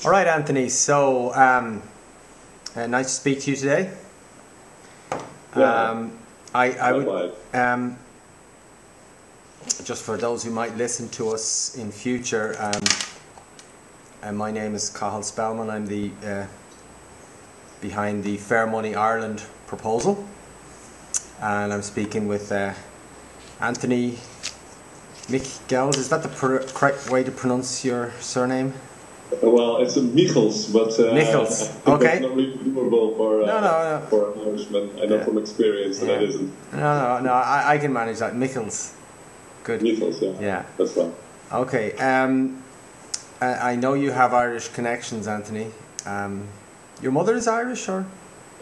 All right, Anthony. So nice to speak to you today. Yeah. I would just for those who might listen to us in future. My name is Cathal Spelman. I'm the behind the Fair Money Ireland proposal, and I'm speaking with Anthony MIgchels. Is that the correct way to pronounce your surname? Well, it's a MIgchels, but MIgchels. I think Okay. that's not really doable for No. for an Irishman. I know from experience that it isn't. No. I can manage that. MIgchels. Good. MIgchels, yeah. That's right. Okay. I know you have Irish connections, Anthony. Your mother is Irish, or?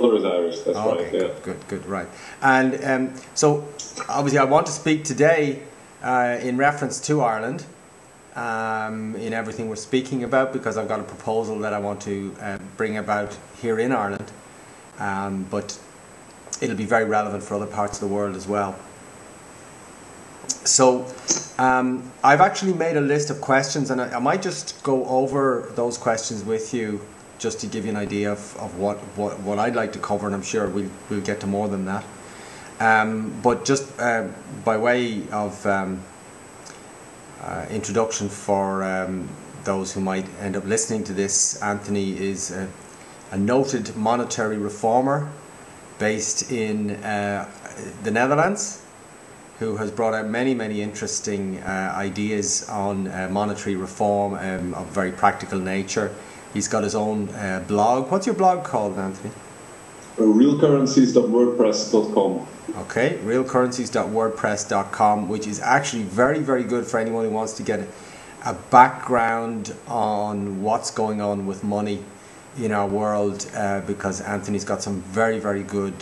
Mother is Irish. That's right. Yeah. Good. Right. And so, obviously, I want to speak today in reference to Ireland. In everything we're speaking about, because I've got a proposal that I want to bring about here in Ireland, but it'll be very relevant for other parts of the world as well. So I've actually made a list of questions, and I might just go over those questions with you just to give you an idea of what I'd like to cover, and I'm sure we'll get to more than that. But just by way of introduction for those who might end up listening to this, Anthony is a noted monetary reformer based in the Netherlands, who has brought out many interesting ideas on monetary reform of very practical nature. He's got his own blog. What's your blog called, Anthony? realcurrencies.wordpress.com. Okay, realcurrencies.wordpress.com, which is actually very good for anyone who wants to get a background on what's going on with money in our world, because Anthony's got some very good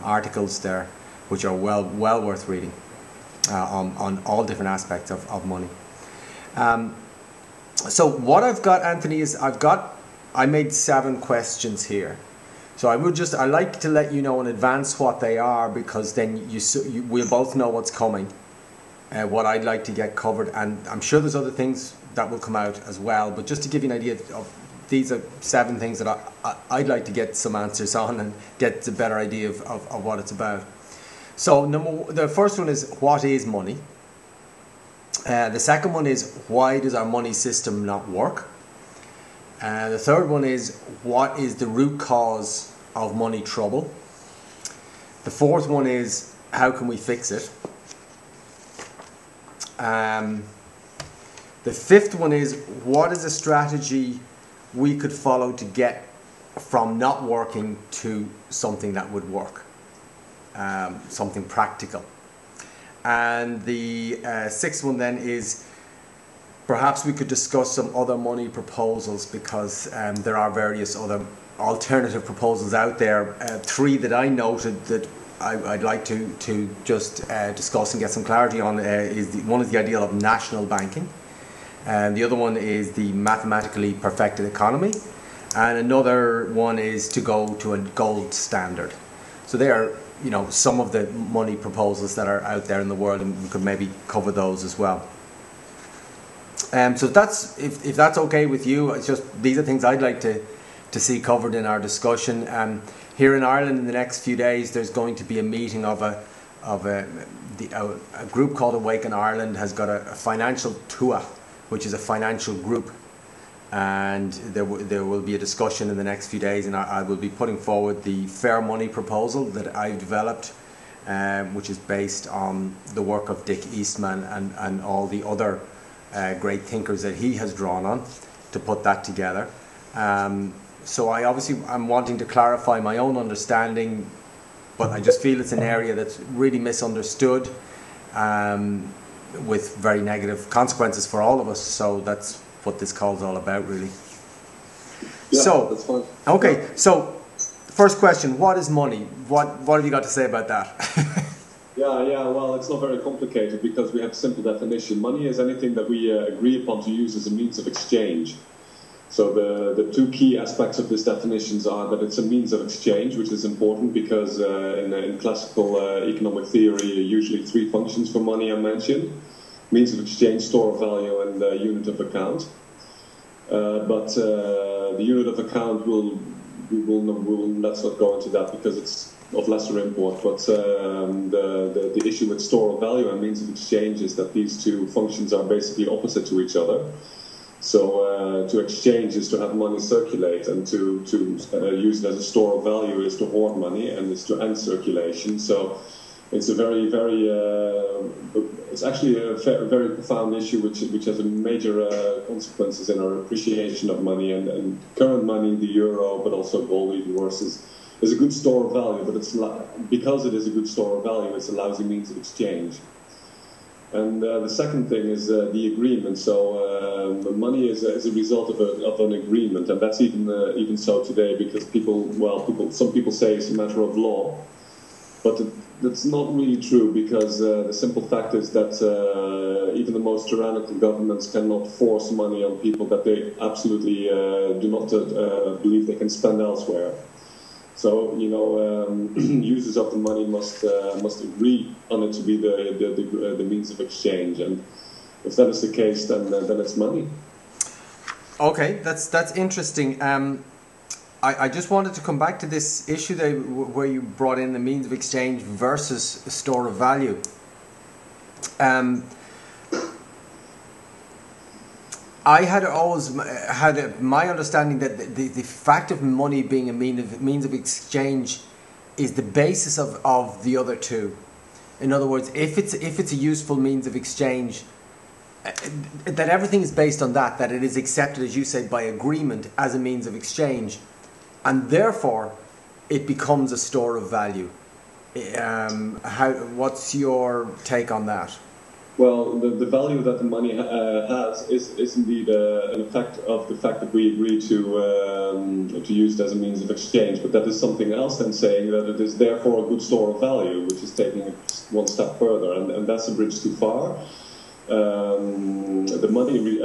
articles there which are well worth reading on all different aspects of money. So what I've got, Anthony, is I made 7 questions here. So I like to let you know in advance what they are, because then we'll both know what's coming, what I'd like to get covered, and I'm sure there's other things that will come out as well. But just to give you an idea of, these are 7 things that I'd like to get some answers on and get a better idea of what it's about. So the first one is, what is money? The second one is, why does our money system not work? The third one is, what is the root cause of money trouble? The fourth one is, how can we fix it? The fifth one is, what is a strategy we could follow to get from not working to something that would work, something practical? And the sixth one then is, perhaps we could discuss some other money proposals, because there are various other alternative proposals out there. 3 that I noted that I'd like to just discuss and get some clarity on one is the idea of national banking, and the other one is the mathematically perfected economy, and another one is to go to a gold standard. So they are, some of the money proposals that are out there in the world, and we could maybe cover those as well. So that's if that's okay with you. It's just, these are things I'd like to see covered in our discussion. Here in Ireland, in the next few days, there's going to be a meeting of a group called Awaken Ireland has got a financial TUA, which is a financial group, and there will be a discussion in the next few days, and I will be putting forward the Fair Money proposal that I've developed, which is based on the work of Dick Eastman and all the other great thinkers that he has drawn on to put that together. So I'm wanting to clarify my own understanding, but I just feel it's an area that's really misunderstood, with very negative consequences for all of us. So that's what this call's all about, really. Yeah, so that's fine. Okay, so first question: what is money? What have you got to say about that? Yeah. Well, it's not very complicated, because we have a simple definition. Money is anything that we agree upon to use as a means of exchange. So the 2 key aspects of this definition are that it's a means of exchange, which is important, because in classical economic theory, usually 3 functions for money are mentioned: means of exchange, store of value, and unit of account. but the unit of account let's not go into that because it's of lesser import. But the issue with store of value and means of exchange is that these two functions are basically opposite to each other. So to exchange is to have money circulate, and to use it as a store of value is to hoard money and is to end circulation. So it's a very, very it's actually a very profound issue which has a major consequences in our appreciation of money, and current money, the euro, but also gold even worse, is a good store of value, but it's because it is a good store of value, it's a lousy means of exchange. And the second thing is the agreement. So money is a result of an agreement, and that's even so today, because some people say it's a matter of law, but that's not really true, because the simple fact is that even the most tyrannical governments cannot force money on people that they absolutely do not believe they can spend elsewhere. So, users of the money must agree on it to be the means of exchange, and if that is the case, then it's money. Okay, that's interesting. I just wanted to come back to this issue there where you brought in the means of exchange versus a store of value. I had always had my understanding that the fact of money being a means of exchange is the basis of the other two. In other words, if it's a useful means of exchange, that everything is based on that it is accepted, as you say, by agreement as a means of exchange, and therefore it becomes a store of value. What's your take on that? Well, the value that the money has is indeed an effect of the fact that we agree to use it as a means of exchange. But that is something else than saying that it is therefore a good store of value, which is taking it one step further, and that's a bridge too far. The money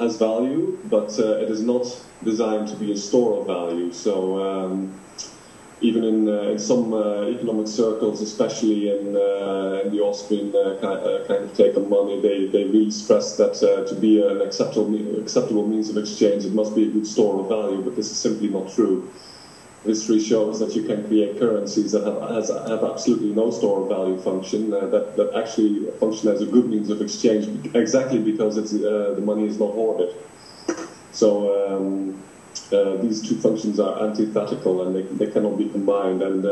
has value, but it is not designed to be a store of value. So even in some economic circles, especially in the Austrian kind of take on money, they really stress that to be an acceptable means of exchange, it must be a good store of value. But this is simply not true. History shows that you can create currencies that have absolutely no store of value function, that actually function as a good means of exchange, exactly because the money is not hoarded. So these two functions are antithetical, and they cannot be combined, and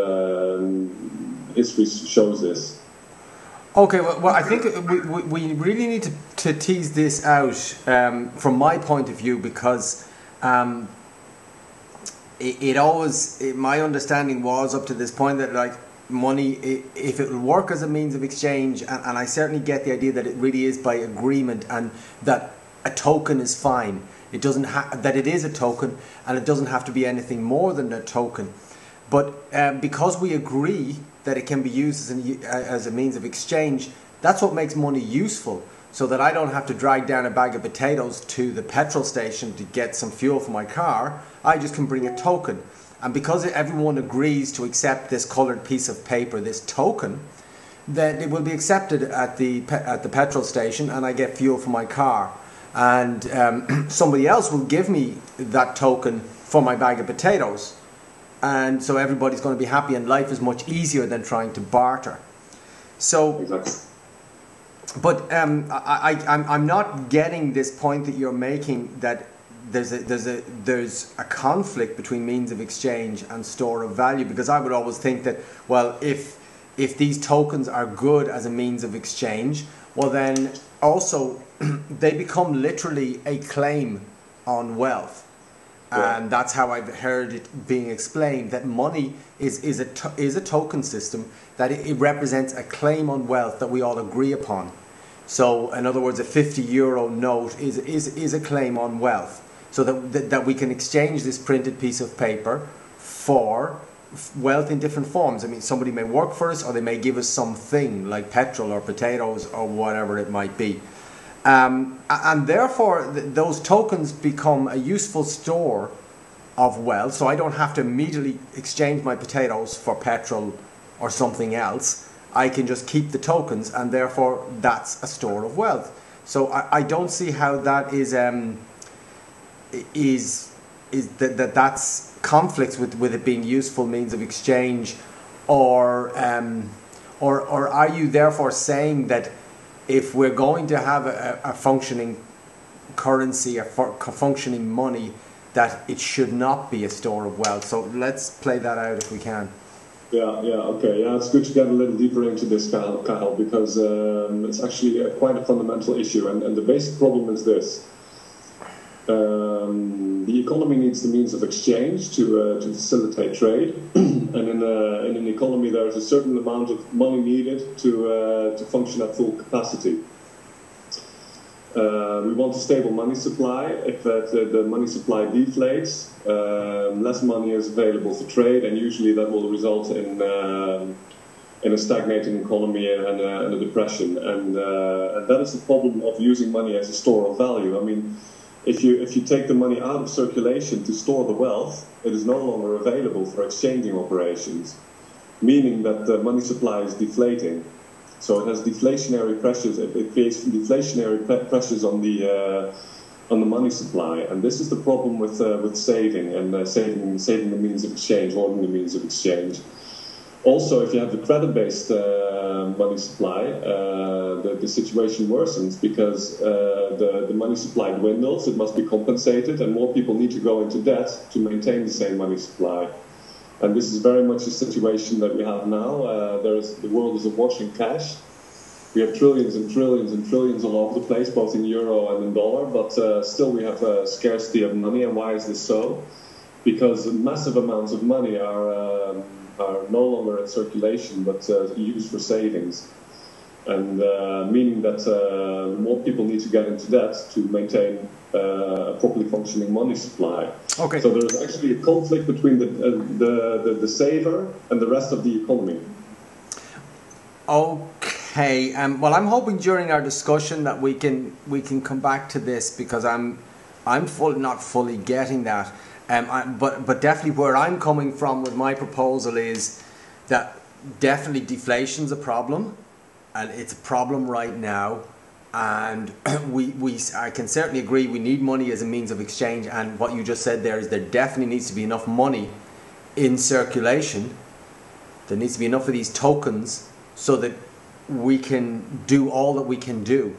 history shows this. Okay, well I think we really need to tease this out from my point of view, because my understanding was up to this point that, like, money, if it will work as a means of exchange, and I certainly get the idea that it really is by agreement, and that a token is fine. It doesn't that it is a token, and it doesn't have to be anything more than a token. But because we agree that it can be used as a means of exchange, that's what makes money useful. So that I don't have to drag down a bag of potatoes to the petrol station to get some fuel for my car. I just can bring a token. And because everyone agrees to accept this coloured piece of paper, this token, then it will be accepted at the petrol station, and I get fuel for my car. And somebody else will give me that token for my bag of potatoes. And so everybody's going to be happy, and life is much easier than trying to barter. So... Exactly. But I'm not getting this point that you're making, that there's a conflict between means of exchange and store of value, because I would always think that, well, if these tokens are good as a means of exchange, well then also they become literally a claim on wealth. Yeah. And that's how I've heard it being explained, that money is a token system, that it represents a claim on wealth that we all agree upon. So, in other words, a €50 note is a claim on wealth, so that we can exchange this printed piece of paper for wealth in different forms. I mean, somebody may work for us, or they may give us something like petrol or potatoes or whatever it might be. And therefore, those tokens become a useful store of wealth, so I don't have to immediately exchange my potatoes for petrol or something else. I can just keep the tokens, and therefore that's a store of wealth. So I don't see how that is is that's conflicts with it being useful means of exchange, or are you therefore saying that if we're going to have a functioning currency, a functioning money, that it should not be a store of wealth? So let's play that out if we can. Okay. Yeah, it's good to get a little deeper into this, Cathal, because it's actually quite a fundamental issue. And the basic problem is this. The economy needs the means of exchange to facilitate trade. And in an economy, there is a certain amount of money needed to function at full capacity. We want a stable money supply. If the money supply deflates, less money is available for trade, and usually that will result in a stagnating economy and a depression. And that is the problem of using money as a store of value. I mean, if you take the money out of circulation to store the wealth, it is no longer available for exchanging operations, meaning that the money supply is deflating. So it has deflationary pressures. It creates deflationary pressures on the money supply, and this is the problem with saving and saving the means of exchange, holding the means of exchange. Also, if you have the credit-based money supply, the situation worsens because the money supply dwindles. It must be compensated, and more people need to go into debt to maintain the same money supply. And this is very much the situation that we have now. The world is awash in cash. We have trillions and trillions and trillions all over the place, both in euro and in dollar, but still we have a scarcity of money. And why is this so? Because massive amounts of money are no longer in circulation, but used for savings. And meaning that more people need to get into debt to maintain a properly functioning money supply. Okay. So there is actually a conflict between the saver and the rest of the economy. Okay. Well, I'm hoping during our discussion that we can come back to this, because I'm not fully getting that. But definitely where I'm coming from with my proposal is that definitely deflation's a problem, and it's a problem right now. And I can certainly agree we need money as a means of exchange, and what you just said there is there definitely needs to be enough money in circulation. There needs to be enough of these tokens so that we can do all that we can do.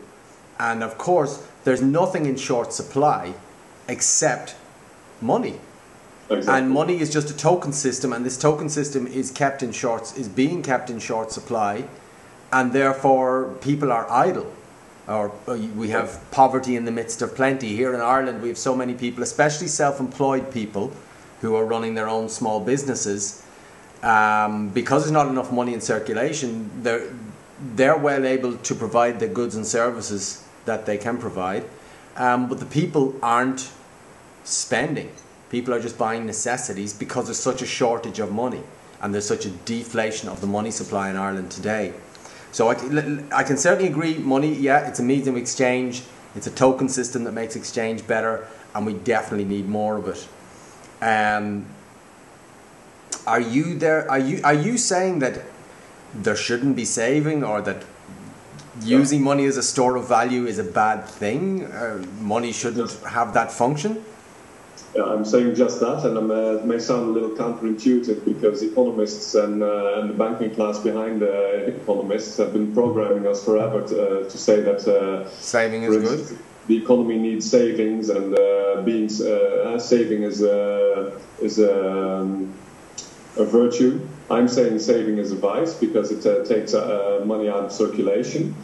And of course, there's nothing in short supply except money. Exactly. And money is just a token system, and this token system is being kept in short supply, and therefore people are idle. Or we have poverty in the midst of plenty. Here in Ireland we have so many people, especially self-employed people who are running their own small businesses, because there's not enough money in circulation. They're well able to provide the goods and services that they can provide, but the people aren't spending. People are just buying necessities because there's such a shortage of money, and there's such a deflation of the money supply in Ireland today. So I can certainly agree, money, yeah, it's a means of exchange. It's a token system that makes exchange better, and we definitely need more of it. Are you saying that there shouldn't be saving, or that using money as a store of value is a bad thing? Money shouldn't have that function? Yeah, I'm saying just that, and it may sound a little counterintuitive because economists and the banking class behind the economists have been programming us forever to say that saving is good. The economy needs savings, and saving is a virtue. I'm saying saving is a vice because it takes money out of circulation.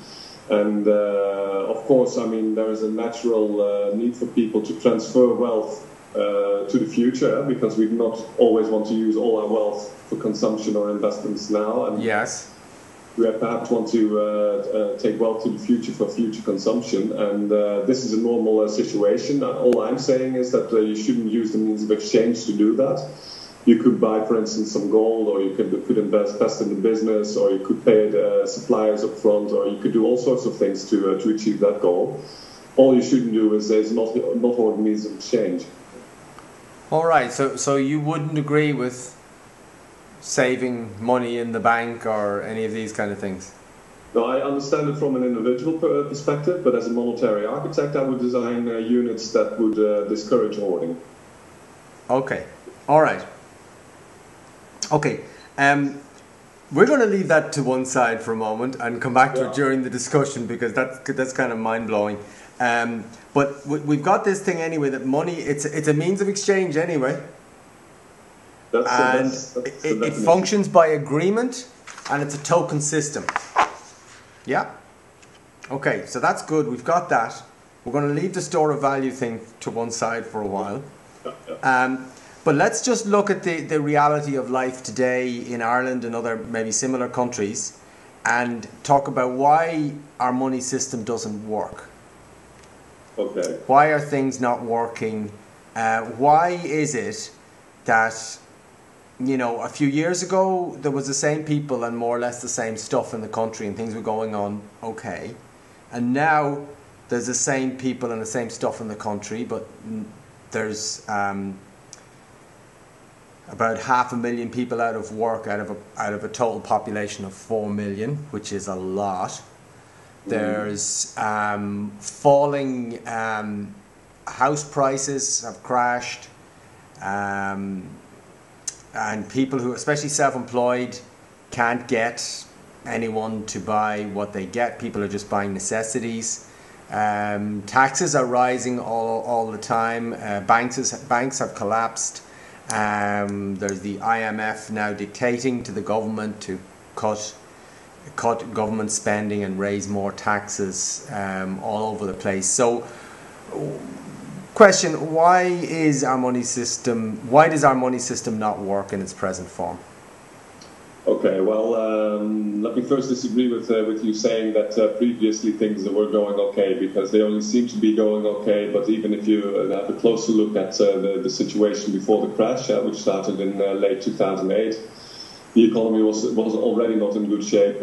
And of course, I mean, there is a natural need for people to transfer wealth to the future, because we not always want to use all our wealth for consumption or investments now. And yes, we perhaps want to take wealth to the future for future consumption. And this is a normal situation. All I'm saying is that you shouldn't use the means of exchange to do that. You could buy, for instance, some gold, or you could invest in the business, or you could pay the suppliers up front, or you could do all sorts of things to achieve that goal. All you shouldn't do is not hold means of exchange. All right, so you wouldn't agree with saving money in the bank or any of these kind of things? No, I understand it from an individual perspective, but as a monetary architect, I would design units that would discourage hoarding. Okay, all right. Okay, we're going to leave that to one side for a moment and come back to it during the discussion, because that's kind of mind-blowing. But we've got this thing anyway, that money, it's a means of exchange anyway. That's it functions by agreement, and it's a token system. Yeah? Okay, so that's good. We've got that. We're going to leave the store of value thing to one side for a while. But let's just look at the reality of life today in Ireland and other maybe similar countries, and talk about why our money system doesn't work. Okay. Why are things not working? Why is it that, you know, a few years ago there was the same people and more or less the same stuff in the country and things were going on okay, and now there's the same people and the same stuff in the country, but there's about 500,000 people out of work out of a total population of 4 million, which is a lot. There's falling house prices have crashed, and people who, especially self-employed, can't get anyone to buy what they get. People are just buying necessities. Taxes are rising all the time. Banks have collapsed. There's the IMF now dictating to the government to cut government spending and raise more taxes all over the place. So, question: why does our money system not work in its present form? Okay, well, let me first disagree with you saying that previously things were going okay, because they only seem to be going okay. But even if you have a closer look at the situation before the crash, which started in late 2008, the economy was already not in good shape,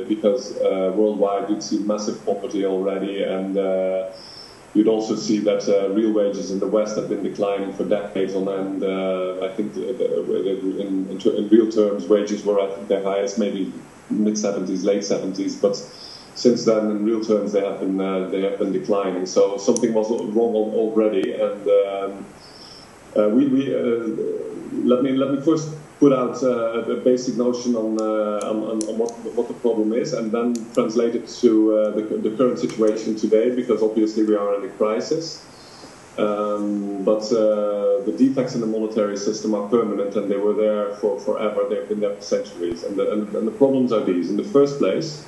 because worldwide you'd see massive poverty already, and you'd also see that real wages in the West have been declining for decades on end. I think in real terms, wages were at their highest maybe mid-70s, late 70s, but since then, in real terms, they have been declining. So something was wrong already, and let me first put out a basic notion on what the problem is, and then translate it to the current situation today, because obviously we are in a crisis. But the defects in the monetary system are permanent, and they were there for forever. They've been there for centuries. And the problems are these. In the first place,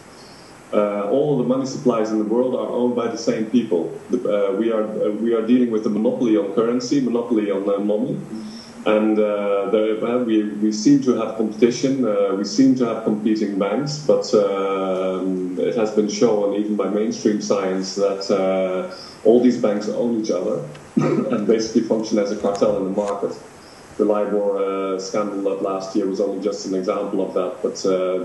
all of the money supplies in the world are owned by the same people. We are dealing with a monopoly on currency, monopoly on money. And we seem to have competition, we seem to have competing banks, but it has been shown even by mainstream science that all these banks own each other and basically function as a cartel in the market. The LIBOR scandal of last year was only just an example of that, but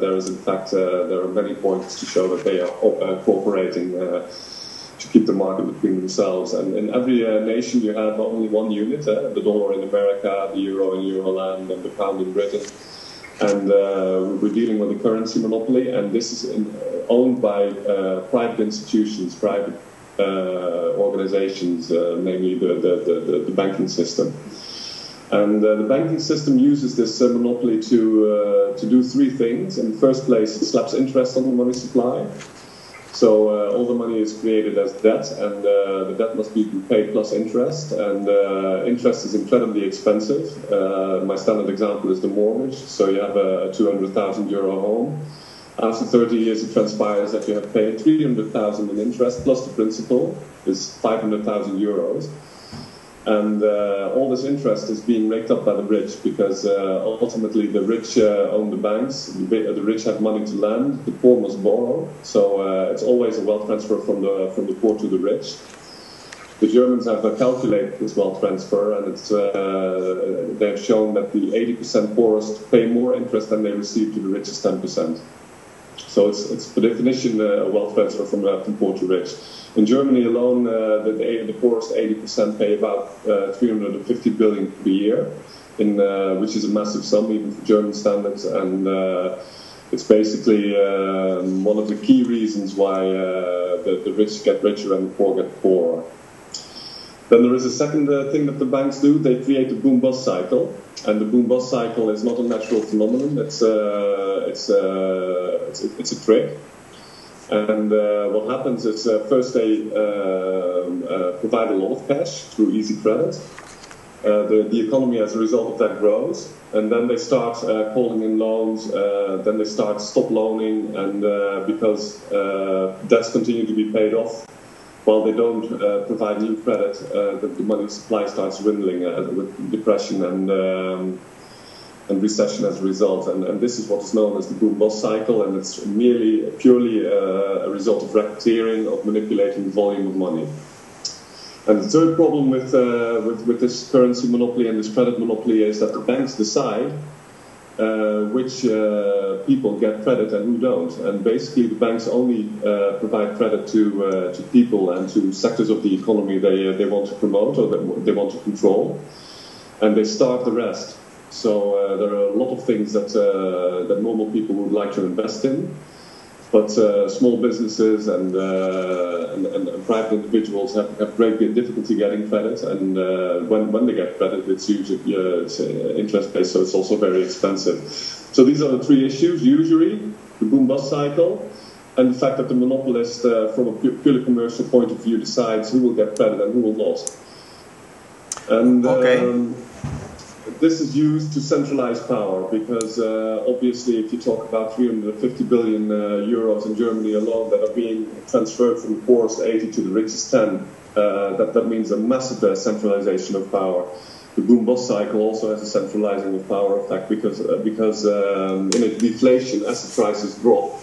there is in fact there are many points to show that they are cooperating to keep the market between themselves. And in every nation you have only one unit, the dollar in America, the euro in Euroland, and the pound in Britain. And we're dealing with a currency monopoly, and this is owned by private institutions, private organizations, namely the banking system. And the banking system uses this monopoly to do three things. In the first place, it slaps interest on the money supply. So all the money is created as debt, and the debt must be paid plus interest, and interest is incredibly expensive. My standard example is the mortgage. So you have a €200,000 home. After 30 years, it transpires that you have paid 300,000 in interest, plus the principal is 500,000 euros. And all this interest is being raked up by the rich, because ultimately the rich own the banks, the rich have money to lend, the poor must borrow. So it's always a wealth transfer from the poor to the rich. The Germans have calculated this wealth transfer, and they have shown that the 80% poorest pay more interest than they receive to the richest 10%. So it's by definition a wealth transfer from poor to rich. In Germany alone, the poorest 80% pay about 350 billion per year, which is a massive sum even for German standards. And the It's basically one of the key reasons why the rich get richer and the poor get poorer. Then there is a second thing that the banks do. They create a boom-bust cycle, and the boom-bust cycle is not a natural phenomenon. It's a trick. And what happens is first they provide a lot of cash through easy credit. The economy as a result of that grows, and then they start calling in loans, then they stop loaning, and because debts continue to be paid off, while they don't provide new credit, the money supply starts dwindling with depression and recession as a result. And this is what is known as the boom-bust cycle, and it's purely a result of racketeering, of manipulating the volume of money. And the third problem with this currency monopoly and this credit monopoly is that the banks decide which people get credit and who don't. And basically the banks only provide credit to people and to sectors of the economy they want to promote or they want to control. And they starve the rest. So there are a lot of things that normal people would like to invest in. But small businesses and private individuals have great difficulty getting credit, and when they get credit, it's usually interest-based, so it's also very expensive. So these are the three issues: usury, the boom-bust cycle, and the fact that the monopolist, from a purely commercial point of view, decides who will get credit and who will not. And this is used to centralize power because obviously if you talk about 350 billion euros in Germany alone that are being transferred from the poorest 80 to the richest 10, that means a massive centralization of power. The boom-bust cycle also has a centralizing of power effect because in a deflation, asset prices drop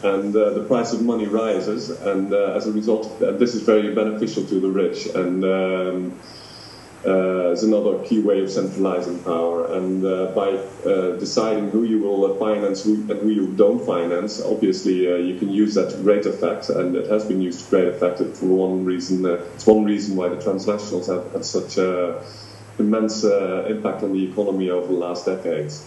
and the price of money rises, and as a result of that, this is very beneficial to the rich, and is another key way of centralizing power. And by deciding who you will finance and who you don't finance, obviously you can use that to great effect, and it has been used to great effect for one reason. It's one reason why the transnationals have had such immense impact on the economy over the last decades.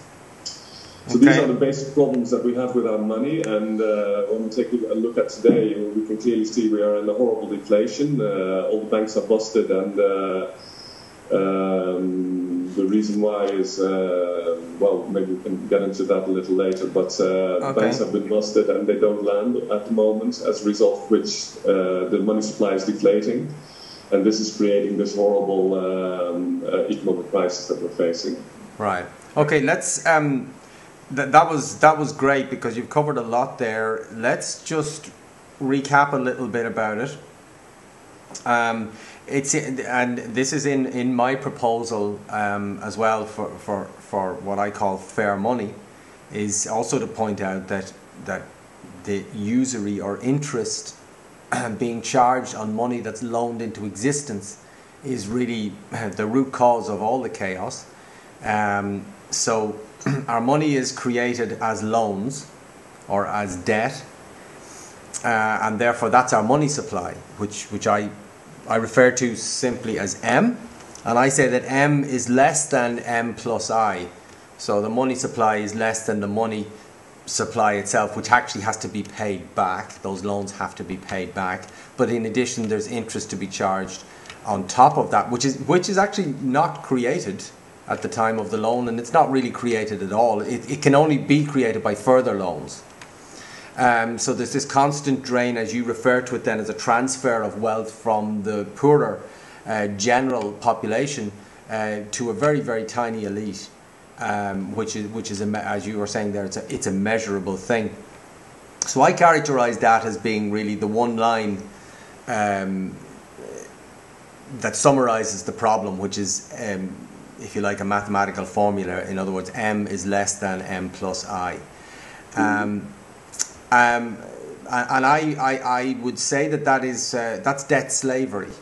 So these are the basic problems that we have with our money, and when we take a look at today, we can clearly see we are in a horrible deflation. All the banks are busted, and the reason why is, well, maybe we can get into that a little later, but the banks have been busted and they don't land at the moment, as a result of which the money supply is deflating, and this is creating this horrible economic crisis that we're facing. Right. Okay, let's... that was great because you've covered a lot there. Let's just recap a little bit about it. And this is in my proposal as well for what I call fair money, is also to point out that the usury or interest being charged on money that's loaned into existence is really the root cause of all the chaos. So our money is created as loans or as debt, and therefore that's our money supply, which I refer to simply as M, and I say that M is less than M plus I. So the money supply is less than the money supply itself, which actually has to be paid back. Those loans have to be paid back. But in addition, there's interest to be charged on top of that, which is actually not created at the time of the loan, and it's not really created at all. It can only be created by further loans. So there's this constant drain, as you refer to it then, as a transfer of wealth from the poorer general population to a very, very tiny elite, which is as you were saying there, it's a measurable thing. So I characterize that as being really the one line that summarizes the problem, which is, if you like, a mathematical formula. In other words, M is less than M plus I. And I would say that's debt slavery,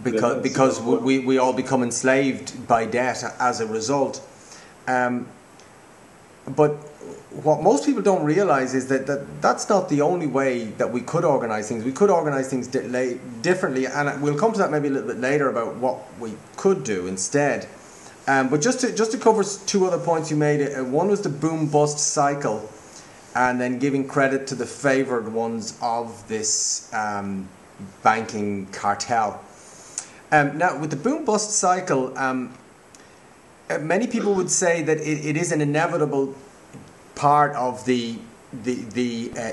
because we all become enslaved by debt as a result. But what most people don't realize is that's not the only way that we could organize things. We could organize things differently, and we'll come to that maybe a little bit later about what we could do instead. But just to cover two other points you made, one was the boom-bust cycle, and then giving credit to the favoured ones of this banking cartel. Now, with the boom-bust cycle, many people would say that it is an inevitable part of the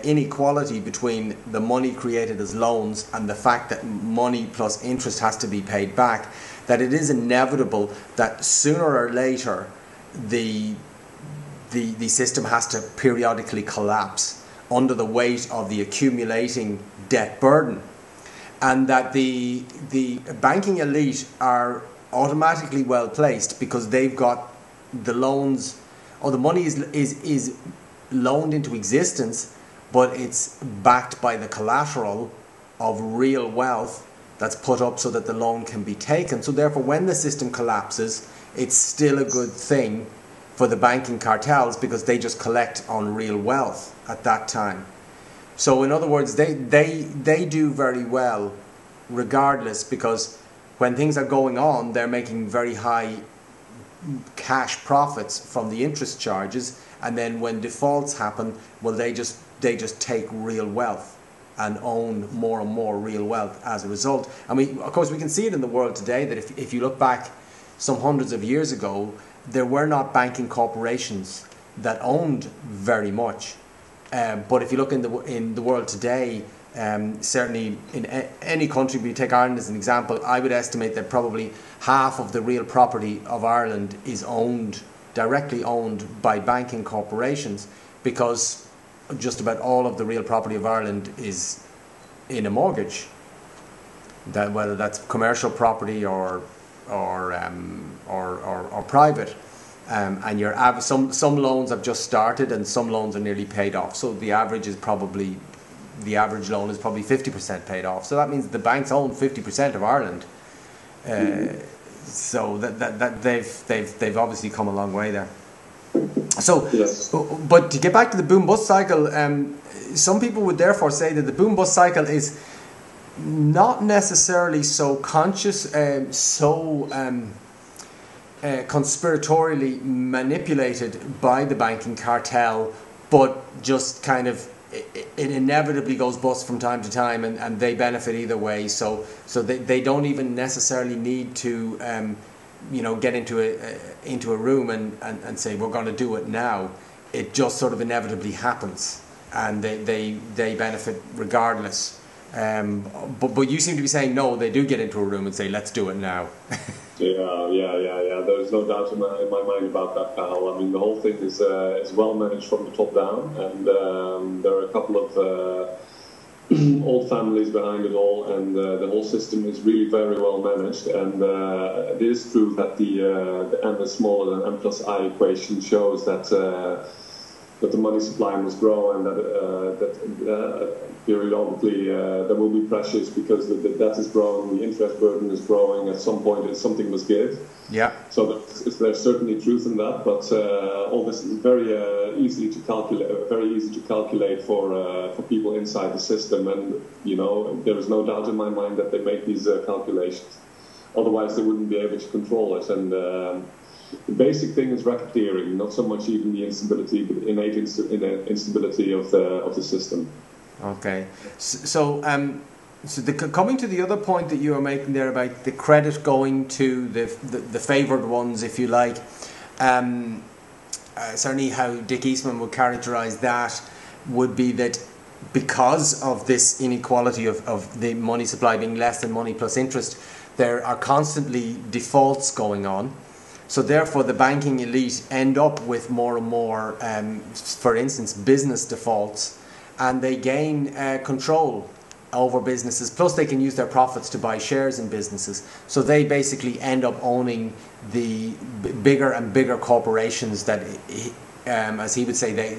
inequality between the money created as loans and the fact that money plus interest has to be paid back, that it is inevitable that sooner or later the system has to periodically collapse under the weight of the accumulating debt burden, and that the banking elite are automatically well placed because they've got the loans, or the money is loaned into existence, but it's backed by the collateral of real wealth that's put up so that the loan can be taken. So therefore, when the system collapses, it's still a good thing for the banking cartels because they just collect on real wealth at that time. So in other words, they do very well regardless, because when things are going on, they're making very high cash profits from the interest charges, and then when defaults happen, well, they just take real wealth and own more and more real wealth as a result. And of course we can see it in the world today that if you look back some hundreds of years ago, there were not banking corporations that owned very much. But if you look in the world today, certainly in any country, we take Ireland as an example, I would estimate that probably half of the real property of Ireland is directly owned by banking corporations, because just about all of the real property of Ireland is in a mortgage, that whether that's commercial property or private. And some loans have just started and some loans are nearly paid off. So the average loan is probably 50% paid off. So that means the banks own 50% of Ireland. So that they've obviously come a long way there. So, yes. But to get back to the boom-bust cycle, some people would therefore say that the boom-bust cycle is not necessarily so conscious, conspiratorially manipulated by the banking cartel, but just kind of it inevitably goes bust from time to time, and they benefit either way. So they don't even necessarily need to get into a room and say we're going to do it now. It just sort of inevitably happens, and they benefit regardless. But you seem to be saying no, they do get into a room and say let's do it now. Yeah. There's no doubt in my mind about that, Cathal. I mean, the whole thing is well managed from the top down, and there are a couple of old families behind it all, and the whole system is really very well managed. And it is true that the n is smaller than n plus I equation shows that the money supply must grow, and that periodically there will be pressures because the debt is growing, the interest burden is growing. At some point, something must give. Yeah. So there's certainly truth in that, but all this is very easy to calculate for people inside the system, and there is no doubt in my mind that they make these calculations. Otherwise, they wouldn't be able to control it. And the basic thing is racketeering, not so much even the instability, but innate instability of the system. Okay, so coming to the other point that you were making there about the credit going to the favoured ones, if you like, certainly how Dick Eastman would characterise that would be that because of this inequality of the money supply being less than money plus interest, there are constantly defaults going on. So therefore the banking elite end up with more and more, for instance, business defaults, and they gain control over businesses, plus they can use their profits to buy shares in businesses. So they basically end up owning the bigger and bigger corporations that, as he would say,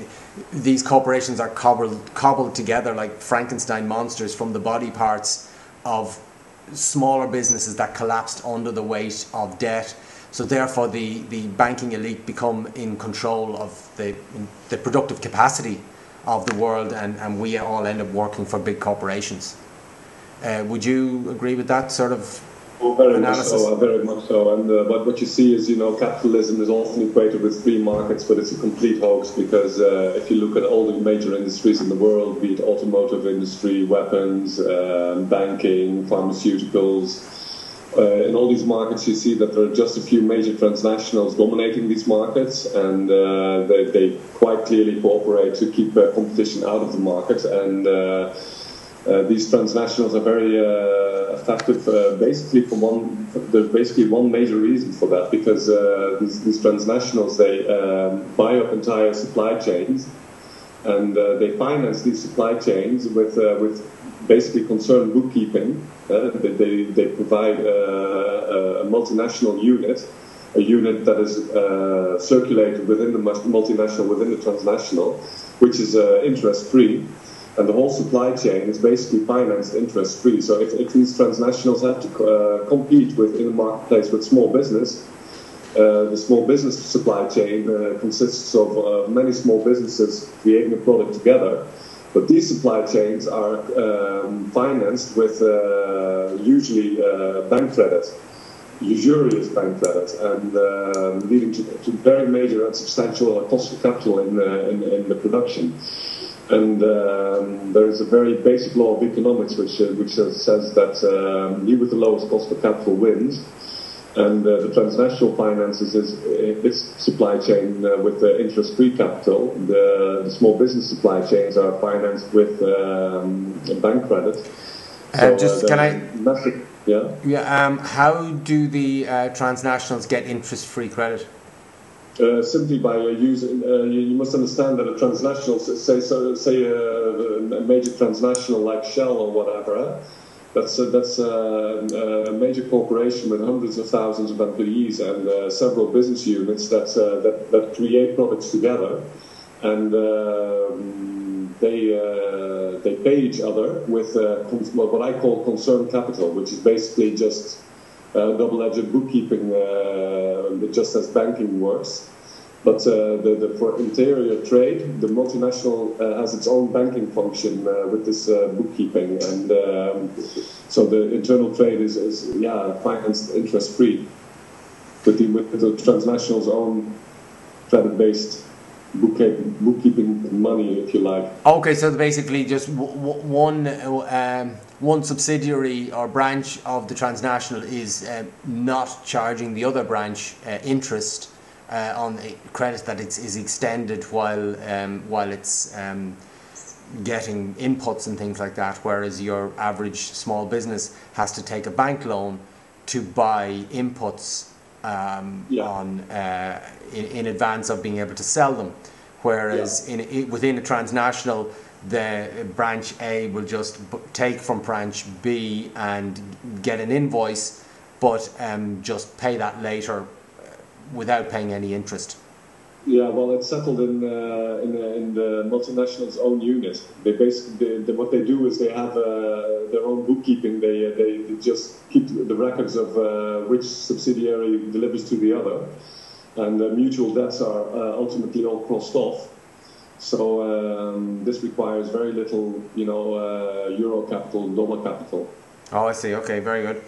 these corporations are cobbled together like Frankenstein monsters from the body parts of smaller businesses that collapsed under the weight of debt. So therefore the banking elite become in control of the productive capacity of the world, and we all end up working for big corporations. Would you agree with that sort of Oh, very analysis. much so, very much so. And but what you see is, capitalism is often equated with free markets, but it's a complete hoax because if you look at all the major industries in the world, be it automotive industry, weapons, banking, pharmaceuticals, in all these markets you see that there are just a few major transnationals dominating these markets, and they quite clearly cooperate to keep competition out of the market. And these transnationals are very effective. There's basically one major reason for that, because these transnationals, they buy up entire supply chains, and they finance these supply chains with basically concerned bookkeeping. They provide a multinational unit, a unit that is circulated within the multinational, within the transnational, which is interest-free. And the whole supply chain is basically financed interest-free. So if these transnationals have to compete in the marketplace with small business, the small business supply chain consists of many small businesses creating a product together. But these supply chains are financed with usually bank credit, usurious bank credit, and leading to very major and substantial cost of capital in the production. And there is a very basic law of economics which says that he with the lowest cost of capital wins. And the transnational finances its supply chain with interest-free capital. The small business supply chains are financed with bank credit. So, how do the transnationals get interest-free credit? Simply by using, you must understand that a transnational, say a major transnational like Shell or whatever, that's a major corporation with hundreds of thousands of employees and several business units that create products together, and they pay each other with what I call concerned capital, which is basically just double-edged bookkeeping, just as banking works. But for interior trade, the multinational has its own banking function with this bookkeeping, and so the internal trade is financed interest-free with the transnational's own credit-based bookkeeping money, if you like. Okay, so basically just one subsidiary or branch of the transnational is not charging the other branch interest on a credit that is extended while it's getting inputs and things like that, whereas your average small business has to take a bank loan to buy inputs in advance of being able to sell them, whereas within a transnational, the branch A will just take from branch B and get an invoice, but just pay that later without paying any interest. Yeah, well, it's settled in the multinational's own unit. They basically what they do is they have their own bookkeeping. They just keep the records of which subsidiary delivers to the other, and mutual debts are ultimately all crossed off. So this requires very little, euro capital, dollar capital. Oh, I see. Okay, very good.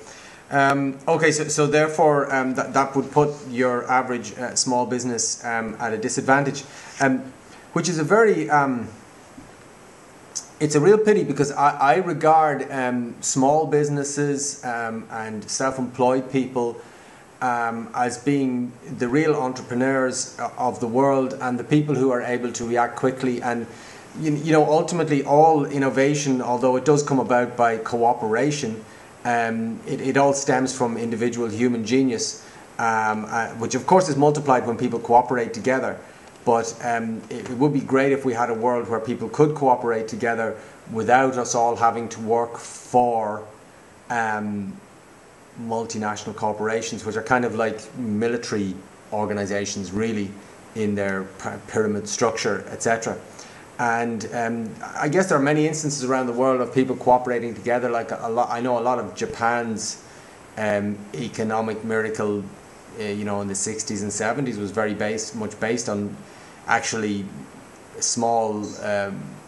Okay, so therefore that would put your average small business at a disadvantage, which is a very it's a real pity, because I regard small businesses and self-employed people as being the real entrepreneurs of the world, and the people who are able to react quickly. And ultimately all innovation, although it does come about by cooperation, it all stems from individual human genius, which of course is multiplied when people cooperate together. But it would be great if we had a world where people could cooperate together without us all having to work for multinational corporations, which are kind of like military organizations really in their pyramid structure, etc. And I guess there are many instances around the world of people cooperating together. Like I know a lot of Japan's economic miracle, in the 60s and 70s was very much based on actually small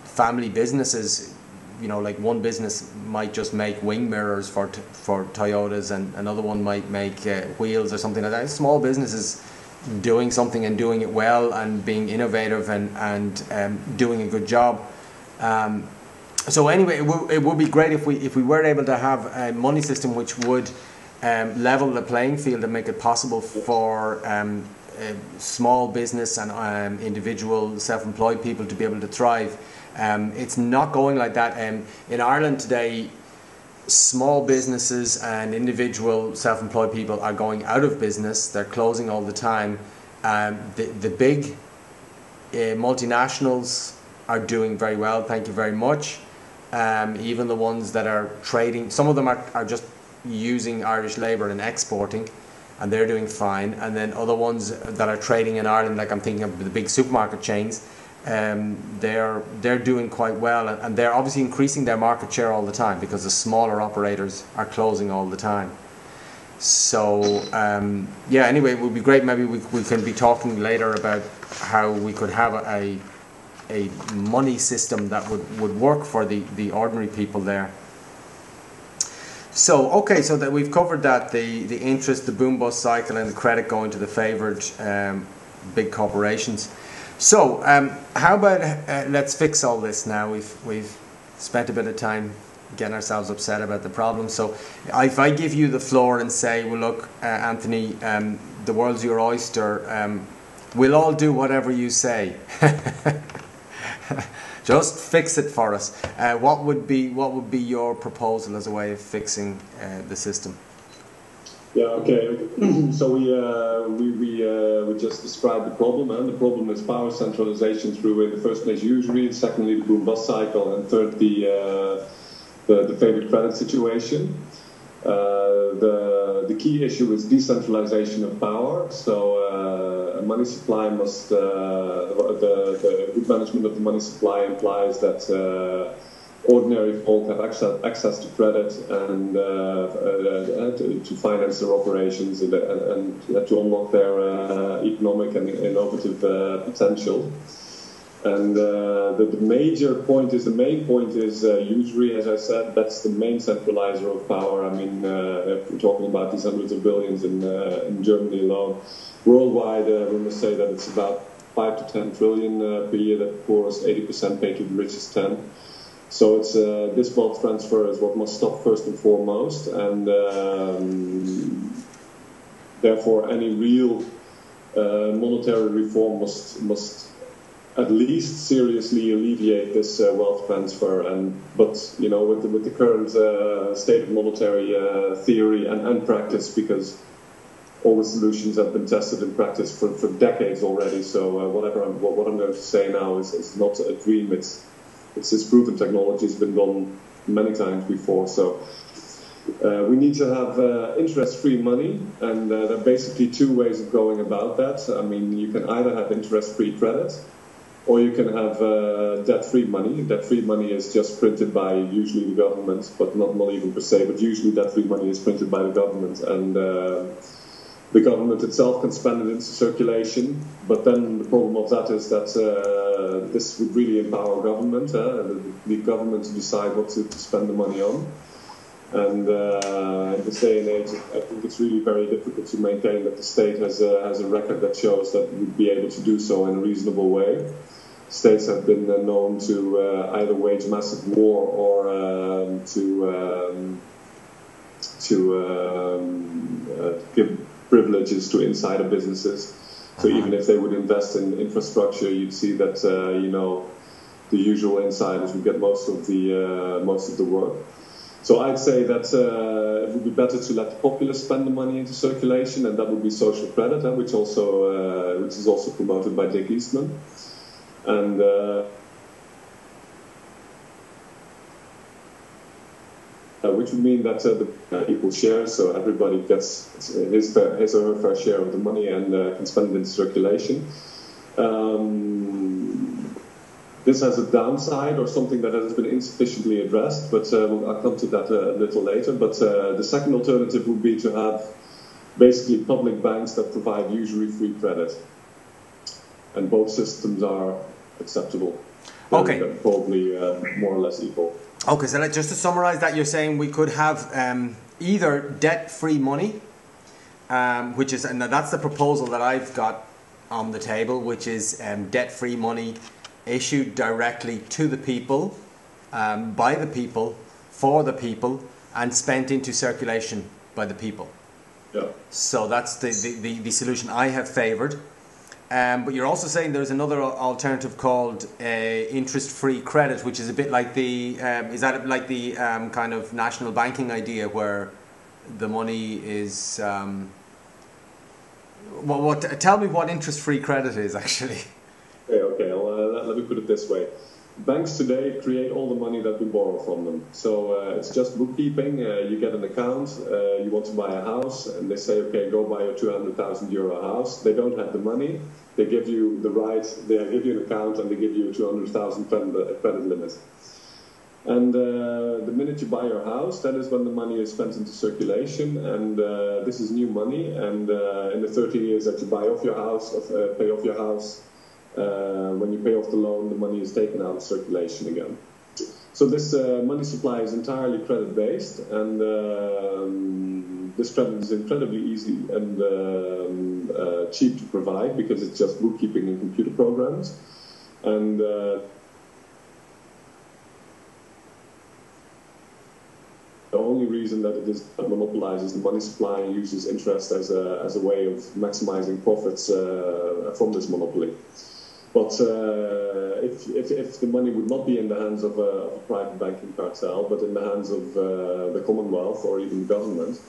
family businesses like one business might just make wing mirrors for Toyotas, and another one might make wheels or something like that. Small businesses doing something and doing it well and being innovative and doing a good job. So anyway, it would be great if we were able to have a money system which would level the playing field and make it possible for small business and individual self-employed people to be able to thrive. It's not going like that. In Ireland today, small businesses and individual self-employed people are going out of business. They're closing all the time. The big multinationals are doing very well, thank you very much. Even the ones that are trading, some of them are just using Irish labour and exporting, and they're doing fine. And then other ones that are trading in Ireland, like I'm thinking of the big supermarket chains, they're doing quite well, and they're obviously increasing their market share all the time because the smaller operators are closing all the time. So yeah, anyway, it would be great. Maybe we can be talking later about how we could have a money system that would work for the ordinary people there. So okay, so that we've covered that, the interest, the boom bust cycle, and the credit going to the favoured big corporations. So how about let's fix all this now. We've spent a bit of time getting ourselves upset about the problem. So if I give you the floor and say, well, look, Anthony, the world's your oyster, we'll all do whatever you say. Just fix it for us. What would be your proposal as a way of fixing the system? Yeah. Okay. So we just described the problem, and the problem is power centralization through, in the first place, usury, secondly, the boom bust cycle, and third, the favored credit situation. The key issue is decentralization of power. So money supply must the good management of the money supply implies that ordinary folk have access to credit and to finance their operations and to unlock their economic and innovative potential. And the main point is usury, as I said. That's the main centralizer of power. I mean, if we're talking about these hundreds of billions in Germany alone, worldwide, we must say that it's about 5 to 10 trillion per year that pours 80% pay to the richest 10. So it's this wealth transfer is what must stop first and foremost, and therefore any real monetary reform must at least seriously alleviate this wealth transfer. But with the current state of monetary theory and practice, because all the solutions have been tested in practice for decades already. So what I'm going to say now is not a dream. It's proven technology. It's been done many times before. So we need to have interest-free money, and there are basically two ways of going about that. I mean, you can either have interest-free credit, or you can have debt-free money. Debt-free money is just printed by usually the government, but not even per se, but usually debt-free money is printed by the government, and the government itself can spend it into circulation. But then the problem of that is that this would really empower government, the government to decide what to spend the money on. And in this day and age, I think it's really very difficult to maintain that the state has a record that shows that it would be able to do so in a reasonable way. States have been known to either wage massive war or to give privileges to insider businesses. So even if they would invest in infrastructure, you'd see that the usual insiders would get most of the work. So I'd say that it would be better to let the populace spend the money into circulation, and that would be social credit, which is also promoted by Dick Eastman. And which would mean that the equal share, so everybody gets his or her fair share of the money and can spend it in circulation. This has a downside, or something that has been insufficiently addressed, but I'll come to that a little later. But the second alternative would be to have basically public banks that provide usury-free credit. And both systems are acceptable. Okay. They're probably more or less equal. Okay, so just to summarize that, you're saying we could have either debt-free money, which is, and that's the proposal that I've got on the table, which is debt-free money issued directly to the people, by the people, for the people, and spent into circulation by the people. Yeah. So that's the solution I have favoured. But you're also saying there's another alternative called interest-free credit, which is a bit like the is that like the kind of national banking idea where the money is tell me what interest-free credit is actually. Okay. Let me put it this way. Banks today create all the money that we borrow from them. So it's just bookkeeping. You get an account, you want to buy a house, and they say, okay, go buy a €200,000 house. They don't have the money. They give you the right, they give you an account, and they give you a 200,000 credit limit. And the minute you buy your house, that is when the money is spent into circulation, and this is new money. And in the 30 years that you pay off your house, when you pay off the loan, the money is taken out of circulation again. So this money supply is entirely credit-based, and this credit is incredibly easy and cheap to provide because it's just bookkeeping and computer programs. And the only reason that it is monopolizes the money supply and uses interest as a way of maximizing profits from this monopoly. But if the money would not be in the hands of a private banking cartel, but in the hands of the Commonwealth or even the government,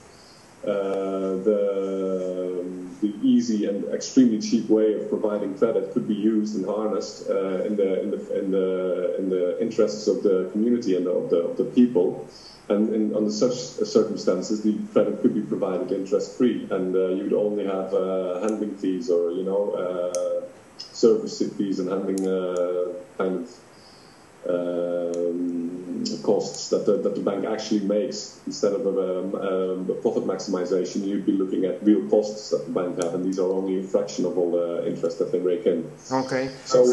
the easy and extremely cheap way of providing credit could be used and harnessed in the interests of the community and of the people. And under such circumstances, the credit could be provided interest-free, and you'd only have handling fees or service fees and handling kind of costs that the bank actually makes instead of a profit maximization. You'd be looking at real costs that the bank have, and these are only a fraction of all the interest that they rake in. Okay. So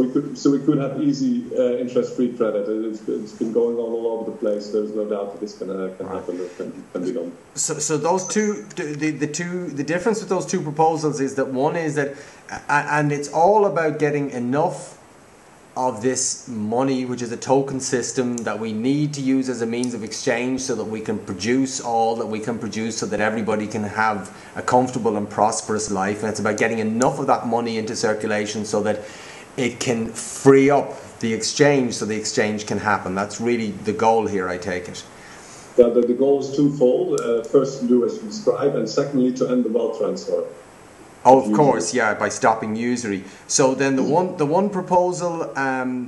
we could have easy interest-free credit. It's been going on all over the place. There's no doubt that this can happen. Or can be done. So those two, the difference with those two proposals is that one is that, and it's all about getting enough of this money, which is a token system that we need to use as a means of exchange so that we can produce all that we can produce so that everybody can have a comfortable and prosperous life. And it's about getting enough of that money into circulation so that it can free up the exchange so the exchange can happen. That's really the goal here, I take it. Yeah, the goal is twofold. First, to do as you described, and secondly, to end the wealth transfer. Oh, of course, yeah, by stopping usury. So then the one proposal,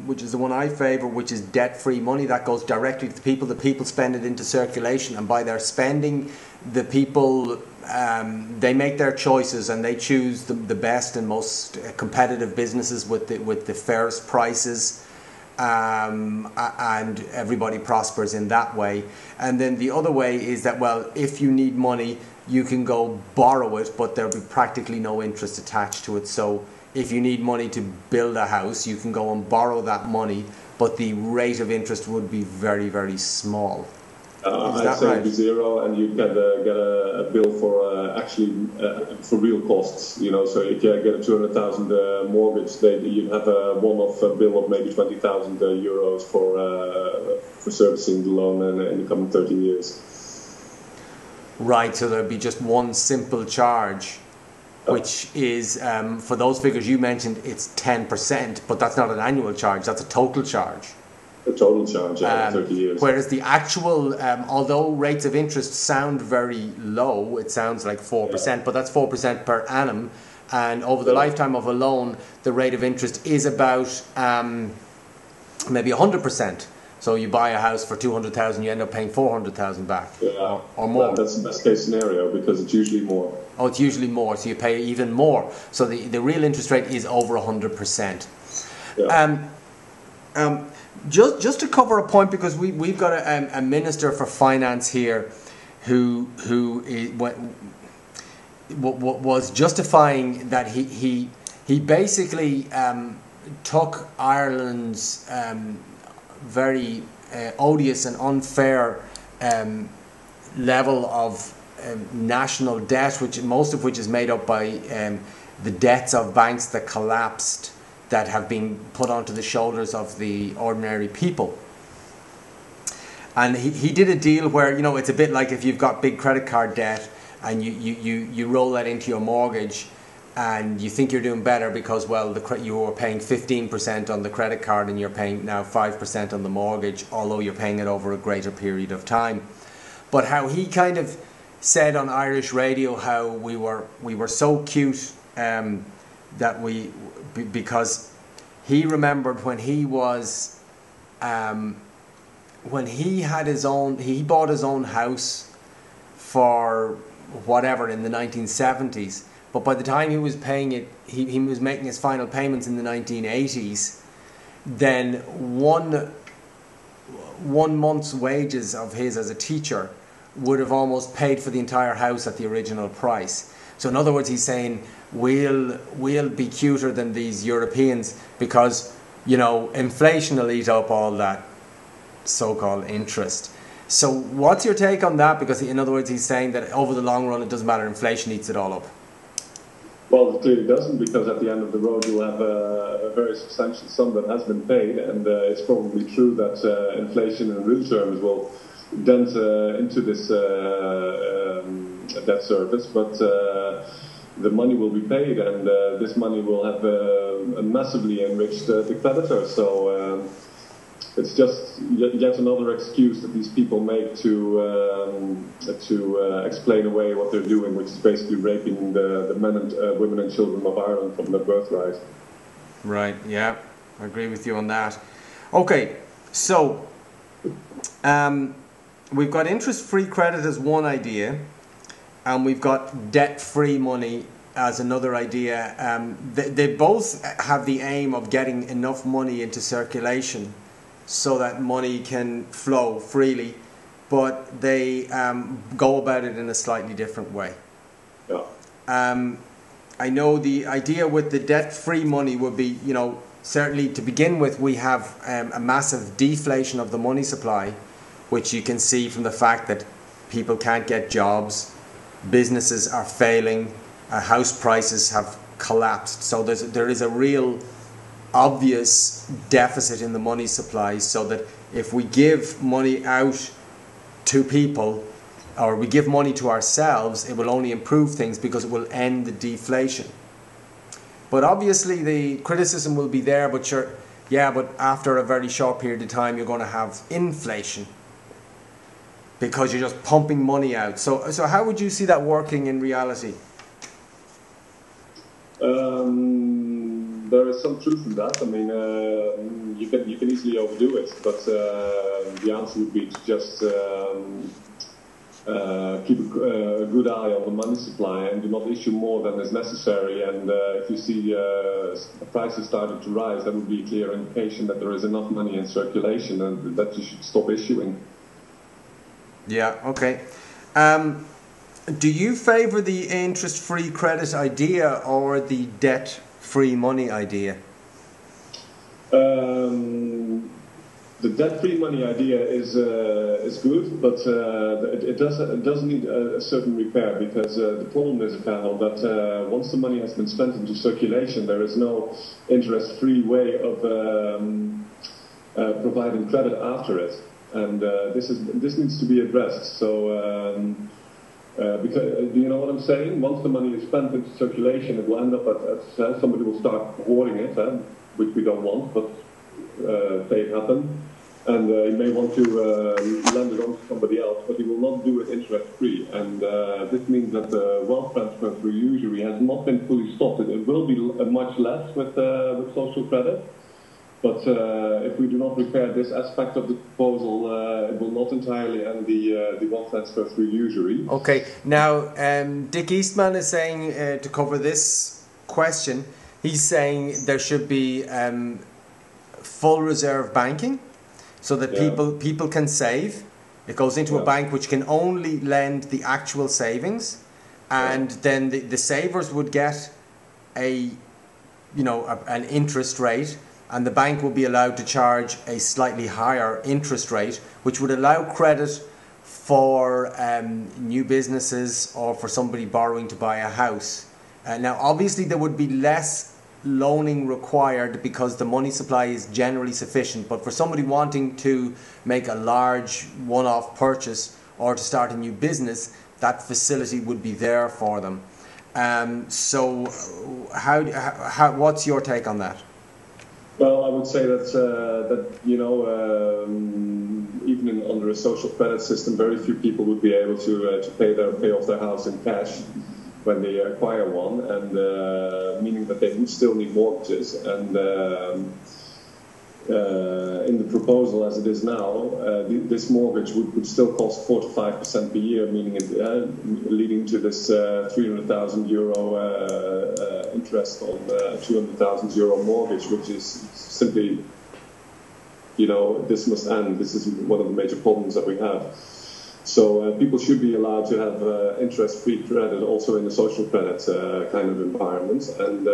which is the one I favour, which is debt-free money, that goes directly to the people. The people spend it into circulation, and by their spending, the people they make their choices and they choose the best and most competitive businesses with the fairest prices. And everybody prospers in that way. And then the other way is that, well, if you need money, you can go borrow it, but there'll be practically no interest attached to it. So if you need money to build a house, you can go and borrow that money, but the rate of interest would be very, very small. I'd say it'd be zero, and you'd get a bill for real costs. So if you get a 200,000 mortgage, you'd have a one-off bill of maybe 20,000 euros for servicing the loan in the coming 13 years. Right, so there'd be just one simple charge, which is, for those figures you mentioned, it's 10%, but that's not an annual charge, that's a total charge. A total charge, 30 years. Whereas the actual, although rates of interest sound very low, it sounds like 4%, but that's 4% per annum, and over the lifetime of a loan, the rate of interest is about maybe 100%. So you buy a house for 200,000, you end up paying 400,000 back, or more. That's the best case scenario because it's usually more. Oh, it's usually more, so you pay even more. So the real interest rate is over 100%. Yeah. Just to cover a point, because we've got a minister for finance here who was justifying that he basically took Ireland's very odious and unfair level of national debt, which most of which is made up by the debts of banks that collapsed, that have been put onto the shoulders of the ordinary people. And he did a deal where, you know, it's a bit like if you've got big credit card debt and you roll that into your mortgage, and you think you're doing better because, well, you were paying 15% on the credit card and you're paying now 5% on the mortgage, although you're paying it over a greater period of time. But how he kind of said on Irish radio how we were so cute that because he remembered when he was when he bought his own house for whatever in the 1970s. But by the time he was paying it, he was making his final payments in the 1980s. Then one month's wages of his as a teacher would have almost paid for the entire house at the original price. So in other words, he's saying we'll be cuter than these Europeans because, you know, inflation will eat up all that so-called interest. So what's your take on that? Because in other words, he's saying that over the long run, it doesn't matter, inflation eats it all up. Well, it clearly doesn't, because at the end of the road you'll have a very substantial sum that has been paid, and it's probably true that inflation in real terms will dent into this debt service, but the money will be paid, and this money will have massively enriched the creditor. So it's just yet another excuse that these people make to explain away what they're doing, which is basically raping the men and women and children of Ireland from their birthright. Right. Yeah, I agree with you on that. Okay, so we've got interest-free credit as one idea, and we've got debt-free money as another idea. They both have the aim of getting enough money into circulation so that money can flow freely, but they go about it in a slightly different way. Yeah. I know the idea with the debt-free money would be, you know, certainly to begin with, we have a massive deflation of the money supply, which you can see from the fact that people can't get jobs, businesses are failing, house prices have collapsed. So there is a real obvious deficit in the money supply, so that if we give money out to people, or we give money to ourselves, it will only improve things because it will end the deflation. But obviously the criticism will be there, but sure, yeah, but after a very short period of time you're going to have inflation because you're just pumping money out. So how would you see that working in reality? There is some truth in that. I mean, you can easily overdo it, but the answer would be to just keep a good eye on the money supply and do not issue more than is necessary. And if you see prices starting to rise, that would be a clear indication that there is enough money in circulation and that you should stop issuing. Yeah, okay. Do you favour the interest-free credit idea or the debt-free money idea? The debt-free money idea is good, but it does need a certain repair, because the problem is, Cathal, that once the money has been spent into circulation, there is no interest-free way of providing credit after it, and this needs to be addressed. So. Because, do you know what I'm saying? Once the money is spent into circulation, it will end up at somebody will start hoarding it, which we don't want, but say it happen. And he may want to lend it on to somebody else, but he will not do it interest-free. And this means that the wealth transfer through usury has not been fully stopped. It will be much less with social credit. But if we do not repair this aspect of the proposal, it will not entirely end the wealth transfer through usury. Okay. Now, Dick Eastman is saying, to cover this question, he's saying there should be full reserve banking, so that people can save. It goes into a bank which can only lend the actual savings, and then the savers would get an interest rate. and the bank will be allowed to charge a slightly higher interest rate, which would allow credit for new businesses or for somebody borrowing to buy a house. Now, obviously, there would be less loaning required because the money supply is generally sufficient, but for somebody wanting to make a large one-off purchase or to start a new business, that facility would be there for them. So what's your take on that? Well, I would say that even under a social credit system, very few people would be able to pay off their house in cash when they acquire one, and meaning that they would still need mortgages. And in the proposal as it is now, this mortgage would still cost 4 to 5% per year, meaning leading to this €300,000 interest on €200,000 mortgage, which is simply, this must end. This is one of the major problems that we have. So people should be allowed to have interest-free credit also in a social credit kind of environment, and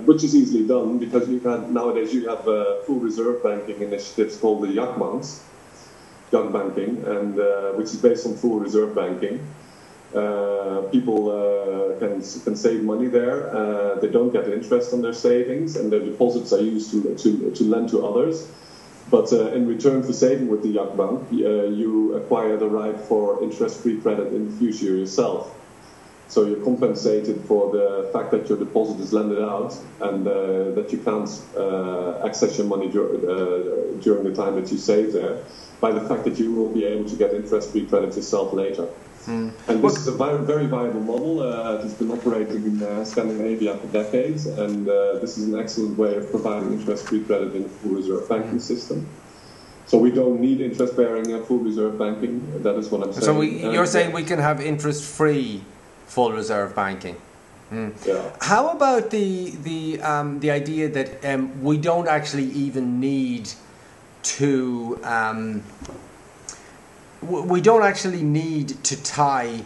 which is easily done because nowadays you have full reserve banking initiatives called the Yacht banking, and which is based on full reserve banking. People can save money there. They don't get interest on their savings, and their deposits are used to lend to others. But in return for saving with the Yacht Bank, you acquire the right for interest-free credit in the future yourself. So you're compensated for the fact that your deposit is lended out and that you can't access your money during the time that you save there, by the fact that you will be able to get interest-free credit yourself later. And this is a very viable model. It has been operating in Scandinavia for decades, and this is an excellent way of providing interest-free credit in a full reserve banking system. So we don't need interest-bearing full reserve banking. That is what I'm saying. So you're saying we can have interest-free full reserve banking? Yeah. How about the idea that we don't actually even need to tie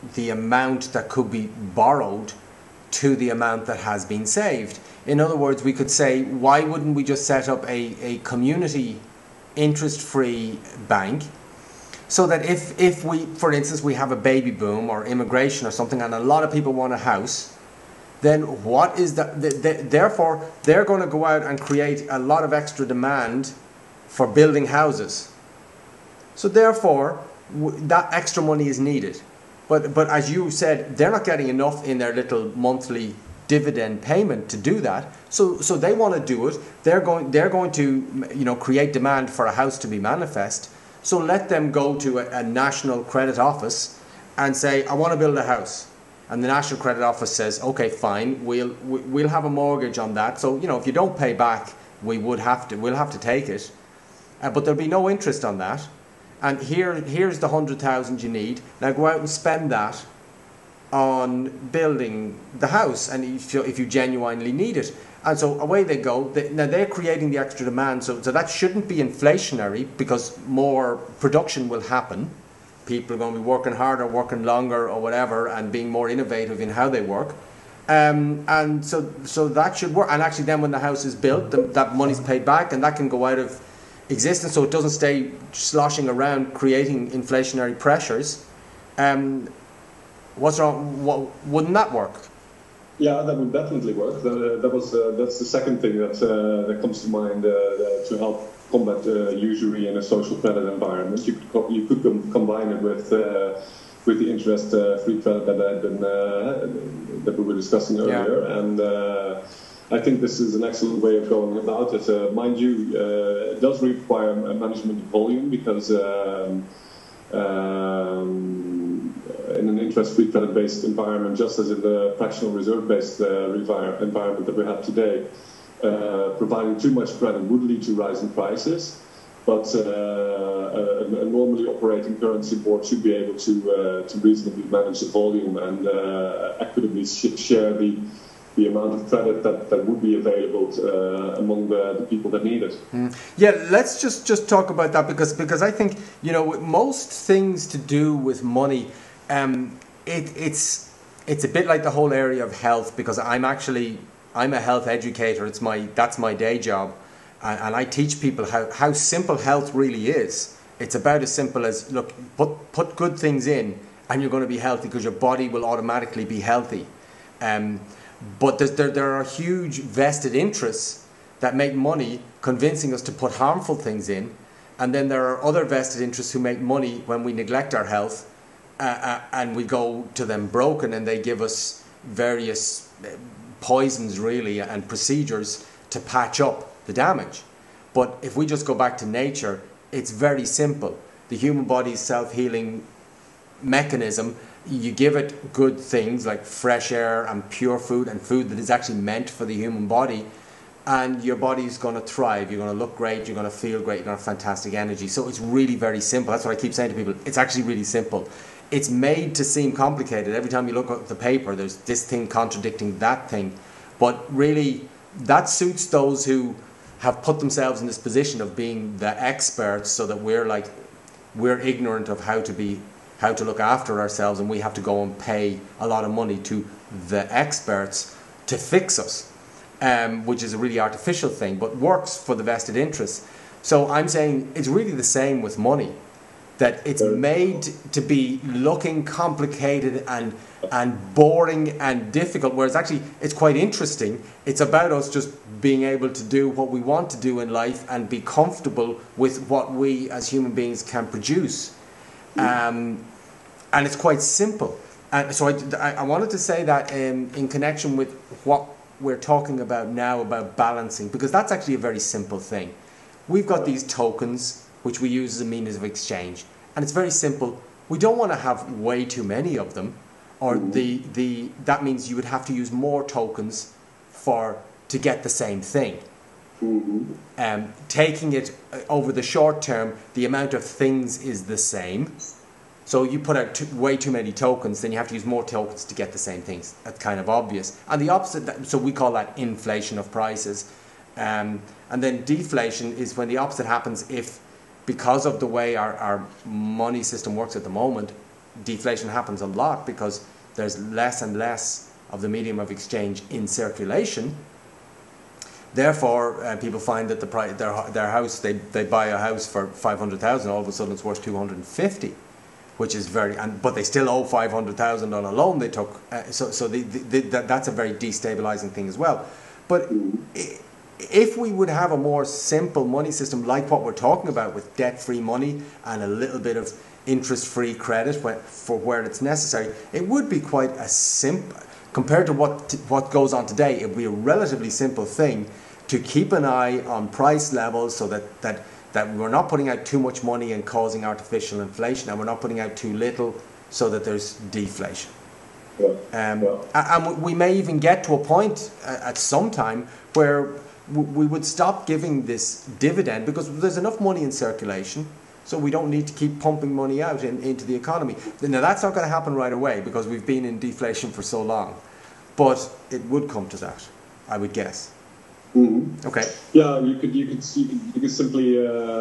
the amount that could be borrowed to the amount that has been saved. In other words, we could say, why wouldn't we just set up a community interest-free bank, so that if we, for instance, we have a baby boom or immigration or something, and a lot of people want a house, then what is that? Therefore, they're going to go out and create a lot of extra demand for building houses. So therefore, that extra money is needed. But as you said, they're not getting enough in their little monthly dividend payment to do that. So they want to do it. They're going to create demand for a house to be manifest. So let them go to a national credit office and say, I want to build a house. And the National Credit Office says, okay, fine, we'll have a mortgage on that. So if you don't pay back, we'll have to take it. But there'll be no interest on that. And here's the 100,000 you need. Now go out and spend that on building the house, and if you genuinely need it. And so away they go. Now they're creating the extra demand, so that shouldn't be inflationary, because more production will happen. People are going to be working harder, working longer, or whatever, and being more innovative in how they work. And so that should work. And actually, then when the house is built, that money's paid back, and that can go out of existence, so it doesn't stay sloshing around creating inflationary pressures. What's wrong? Wouldn't that work? Yeah, that would definitely work. That's the second thing that comes to mind to help combat usury in a social credit environment. You could combine it with the interest-free credit that we were discussing earlier, and I think this is an excellent way of going about it. Mind you, it does require a management of volume, because in an interest-free credit-based environment, just as in the fractional reserve-based environment that we have today, providing too much credit would lead to rising prices. But a normally operating currency board should be able to reasonably manage the volume and equitably share the amount of credit that would be available among the people that need it. Yeah, let's just talk about that, because I think, most things to do with money, it's a bit like the whole area of health, because I'm actually I'm a health educator. That's my day job, and I teach people how simple health really is. It's about as simple as, look, put good things in, and you're going to be healthy because your body will automatically be healthy. But there are huge vested interests that make money convincing us to put harmful things in, and then there are other vested interests who make money when we neglect our health, and we go to them broken, and they give us various poisons really and procedures to patch up the damage. But if we just go back to nature, it's very simple. The human body's self-healing mechanism, you give it good things like fresh air and pure food and food that is actually meant for the human body, and your body's going to thrive. You're going to look great, you're going to feel great, you're going to have fantastic energy. So it's really very simple. That's what I keep saying to people. It's actually really simple. It's made to seem complicated. Every time you look at the paper, there's this thing contradicting that thing. But really, that suits those who have put themselves in this position of being the experts, so that we're ignorant of how to look after ourselves, and we have to go and pay a lot of money to the experts to fix us, which is a really artificial thing, but works for the vested interests. So I'm saying it's really the same with money, that it's made to be looking complicated and boring and difficult, whereas actually it's quite interesting. It's about us just being able to do what we want to do in life and be comfortable with what we as human beings can produce. And it's quite simple. And so I wanted to say that in connection with what we're talking about now, about balancing, because that's actually a very simple thing. We've got these tokens which we use as a means of exchange, and it's very simple. We don't want to have way too many of them, or that means you would have to use more tokens to get the same thing. Taking it over the short term, the amount of things is the same. So you put out way too many tokens, then you have to use more tokens to get the same things. That's kind of obvious. And the opposite, so we call that inflation of prices. And then deflation is when the opposite happens, if because of the way our money system works at the moment, deflation happens a lot because there's less and less of the medium of exchange in circulation. Therefore, people find that their house, they buy a house for 500,000, all of a sudden it's worth 250, which is but they still owe 500,000 on a loan they took. That's a very destabilizing thing as well. But if we would have a more simple money system like what we're talking about, with debt-free money and a little bit of interest-free credit for where it's necessary, it would be quite a simple, compared to what goes on today, it would be a relatively simple thing to keep an eye on price levels, so that we're not putting out too much money and causing artificial inflation, and we're not putting out too little so that there's deflation. And we may even get to a point at some time where we would stop giving this dividend, because there's enough money in circulation, so we don't need to keep pumping money out into the economy. Now that's not going to happen right away because we've been in deflation for so long, but it would come to that, I would guess. Okay. Yeah, you could simply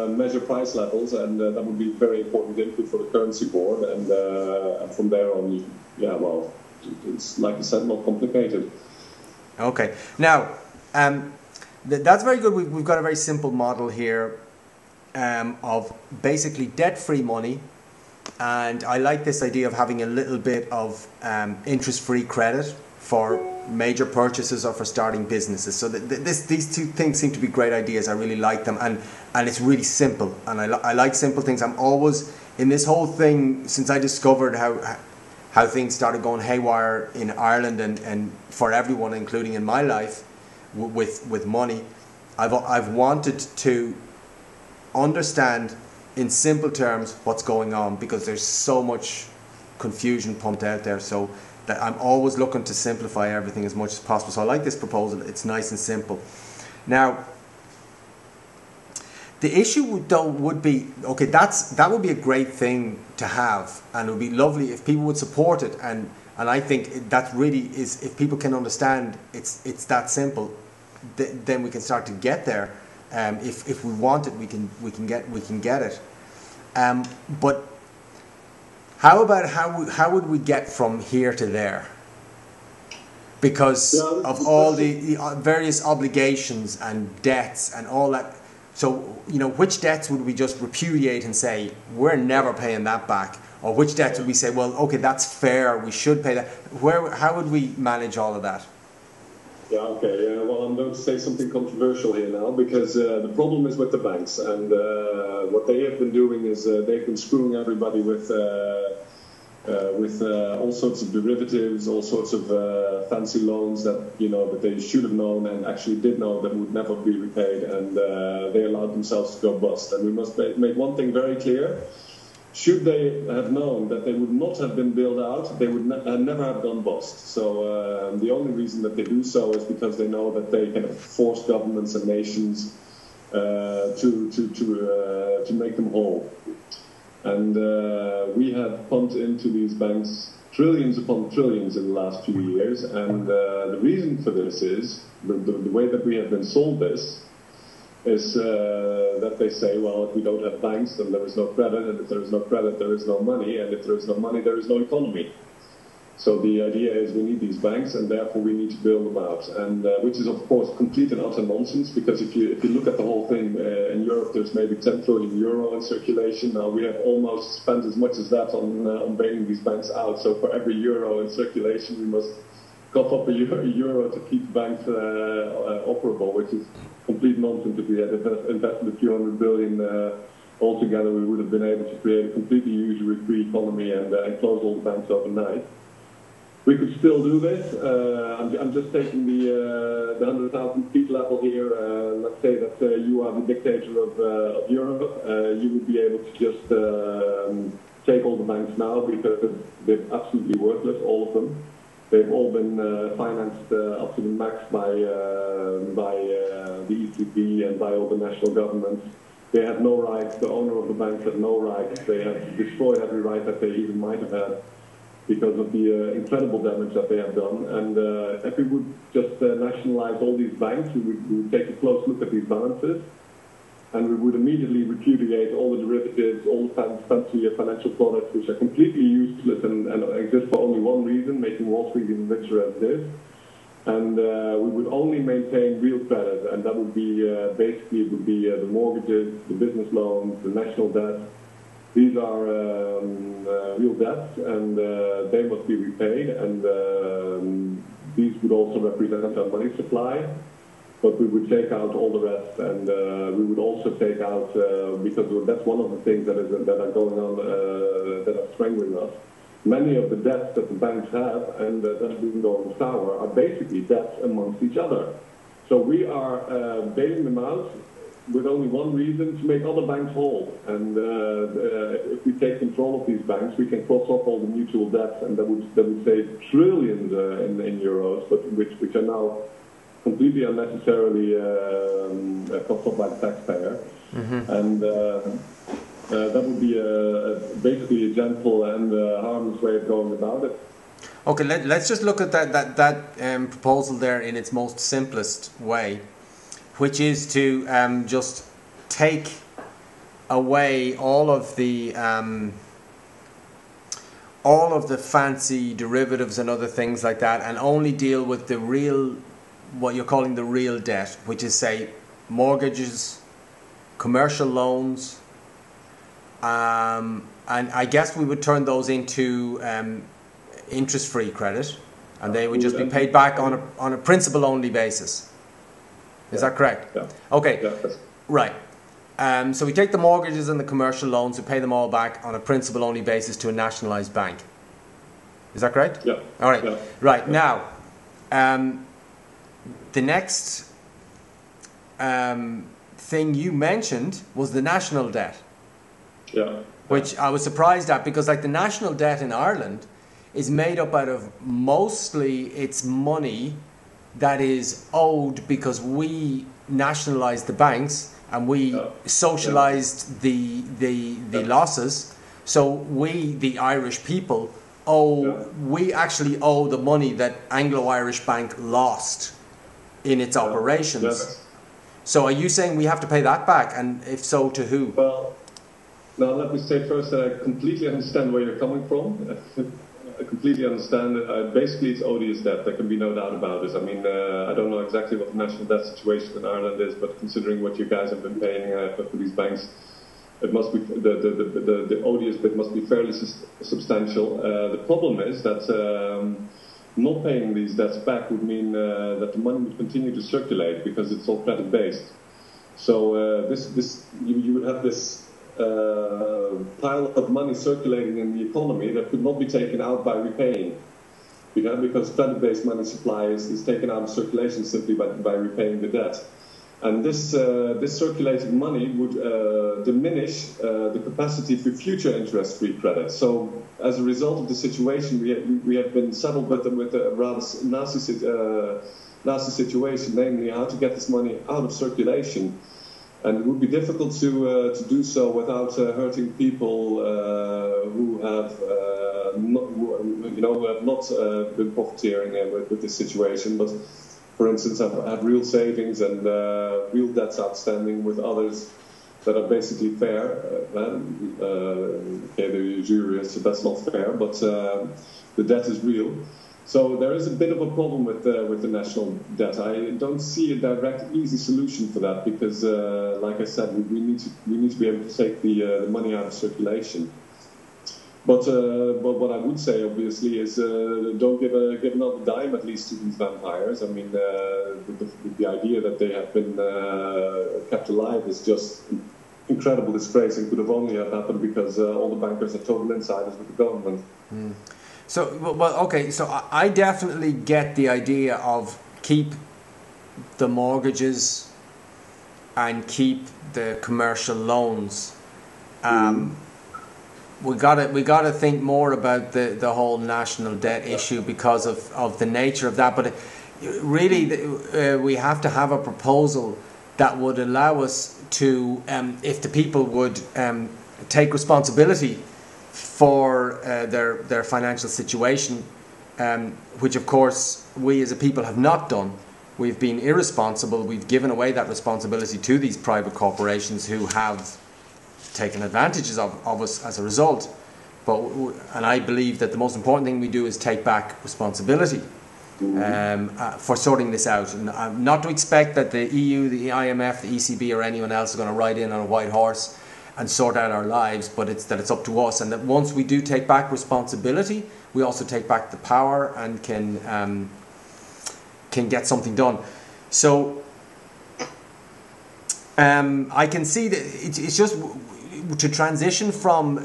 measure price levels, and that would be very important input for the currency board, and from there on, it's like you said, not complicated. Okay. Now, that's very good. We've got a very simple model here of basically debt-free money, and I like this idea of having a little bit of interest-free credit for major purchases or for starting businesses. So these two things seem to be great ideas. I really like them, and it's really simple, and I like simple things. I'm always in this whole thing since I discovered how things started going haywire in Ireland and for everyone, including in my life, with money. I've wanted to understand in simple terms what's going on, because there's so much confusion pumped out there. So that I'm always looking to simplify everything as much as possible. So I like this proposal. It's nice and simple. Now, the issue would be, okay, that would be a great thing to have, and it would be lovely if people would support it. And I think that really is, if people can understand it's that simple, then we can start to get there. If we want it, we can get it. But how would we get from here to there? because of all the various obligations and debts and all that. So, you know, which debts would we just repudiate and say, we're never paying that back? Or which debts would we say, well, okay, that's fair, we should pay that? How would we manage all of that? Yeah, okay. Well, I'm going to say something controversial here now, because the problem is with the banks. And what they have been doing is they've been screwing everybody with all sorts of derivatives, all sorts of fancy loans that, you know, that they should have known and actually did know that would never be repaid, and they allowed themselves to go bust. And we must make one thing very clear. Should they have known that they would not have been bailed out, they would never have gone bust. So the only reason that they do so is because they know that they can force governments and nations to make them whole. And we have pumped into these banks trillions upon trillions in the last few years. And the reason for this is, the way that we have been sold this, is that they say, well, if we don't have banks, then there is no credit, and if there is no credit, there is no money, and if there is no money, there is no economy. So the idea is we need these banks, and therefore we need to bail them out, and which is of course complete and utter nonsense, because if you look at the whole thing, in Europe there's maybe 10 trillion euro in circulation. Now we have almost spent as much as that on bailing these banks out. So for every euro in circulation, we must cough up a euro to keep banks operable, which is complete nonsense. If we had invested a few hundred billion altogether, we would have been able to create a completely usury-free economy and close all the banks overnight. We could still do this. I'm just taking the 100,000 feet level here. Let's say that you are the dictator of Europe. You would be able to just take all the banks now, because they're absolutely worthless, all of them. They've all been financed up to the max by the ECB and by all the national governments. They have no rights. The owner of the banks have no rights. They have destroyed every right that they even might have had, because of the incredible damage that they have done. And if we would just nationalize all these banks, we would take a close look at these balances, and we would immediately repudiate all the derivatives, all the fancy financial products, which are completely useless and exist for only one reason, making Wall Street even richer as it is. And we would only maintain real credit, and that would be basically it would be the mortgages, the business loans, the national debt. These are real debts, and they must be repaid, and these would also represent our money supply. But we would take out all the rest, and we would also take out, because that's one of the things that are going on, that are strangling us. Many of the debts that the banks have and that have been going sour are basically debts amongst each other. So we are bailing them out with only one reason: to make other banks whole. And if we take control of these banks, we can cross off all the mutual debts, and that would save trillions in euros, but which are now completely unnecessarily cost of by the taxpayer. Mm-hmm. And that would be basically a gentle and harmless way of going about it. Okay, let's just look at that proposal there in its most simplest way, which is to just take away all of the fancy derivatives and other things like that, and only deal with the real, what you're calling the real debt, which is, say, mortgages, commercial loans, and I guess we would turn those into interest-free credit, and they would just be paid back on a principal-only basis. Is that correct? Yeah. Okay. Yeah. Right. So we take the mortgages and the commercial loans, we pay them all back on a principal-only basis to a nationalised bank. Is that correct? Yeah. All right. Yeah. Right. Now, the next thing you mentioned was the national debt. Yeah. Which I was surprised at, because like the national debt in Ireland is made up out of mostly its money that is owed because we nationalised the banks and we socialised the losses. So we, the Irish people, we actually owe the money that Anglo-Irish Bank lost in its operations. Yes. So are you saying we have to pay that back, and if so, to who? Well, now let me say first that I completely understand where you're coming from. I completely understand it. Basically, it's odious debt. There can be no doubt about it. I mean, I don't know exactly what the national debt situation in Ireland is, but considering what you guys have been paying for these banks, it must be the odious bit must be fairly substantial. The problem is that not paying these debts back would mean that the money would continue to circulate because it's all credit based. So you would have this pile of money circulating in the economy that could not be taken out by repaying, because credit-based money supply is taken out of circulation simply by repaying the debt. And this circulating money would diminish the capacity for future interest-free credit. So as a result of the situation, we have been saddled with a rather nasty situation, namely how to get this money out of circulation. And it would be difficult to do so without hurting people who have not been profiteering with this situation, but for instance have real savings and real debts outstanding with others that are basically fair. Okay, they're usurious, so that's not fair, but the debt is real. So there is a bit of a problem with the national debt. I don't see a direct, easy solution for that because, like I said, we need to be able to take the money out of circulation. But what I would say, obviously, is don't give another dime at least to these vampires. I mean, the idea that they have been kept alive is just incredible disgrace and could have only have happened because all the bankers are total insiders with the government. Mm. So, well, okay, so I definitely get the idea of keep the mortgages and keep the commercial loans. We gotta think more about the whole national debt issue because of the nature of that. But really, we have to have a proposal that would allow us to, if the people would take responsibility for their financial situation, which of course we as a people have not done. We've been irresponsible. We've given away that responsibility to these private corporations who have taken advantages of us as a result. And I believe that the most important thing we do is take back responsibility for sorting this out. And not to expect that the EU, the IMF, the ECB or anyone else is going to ride in on a white horse and sort out our lives, but it's up to us, and that once we do take back responsibility, we also take back the power and can get something done. So I can see that it's just to transition from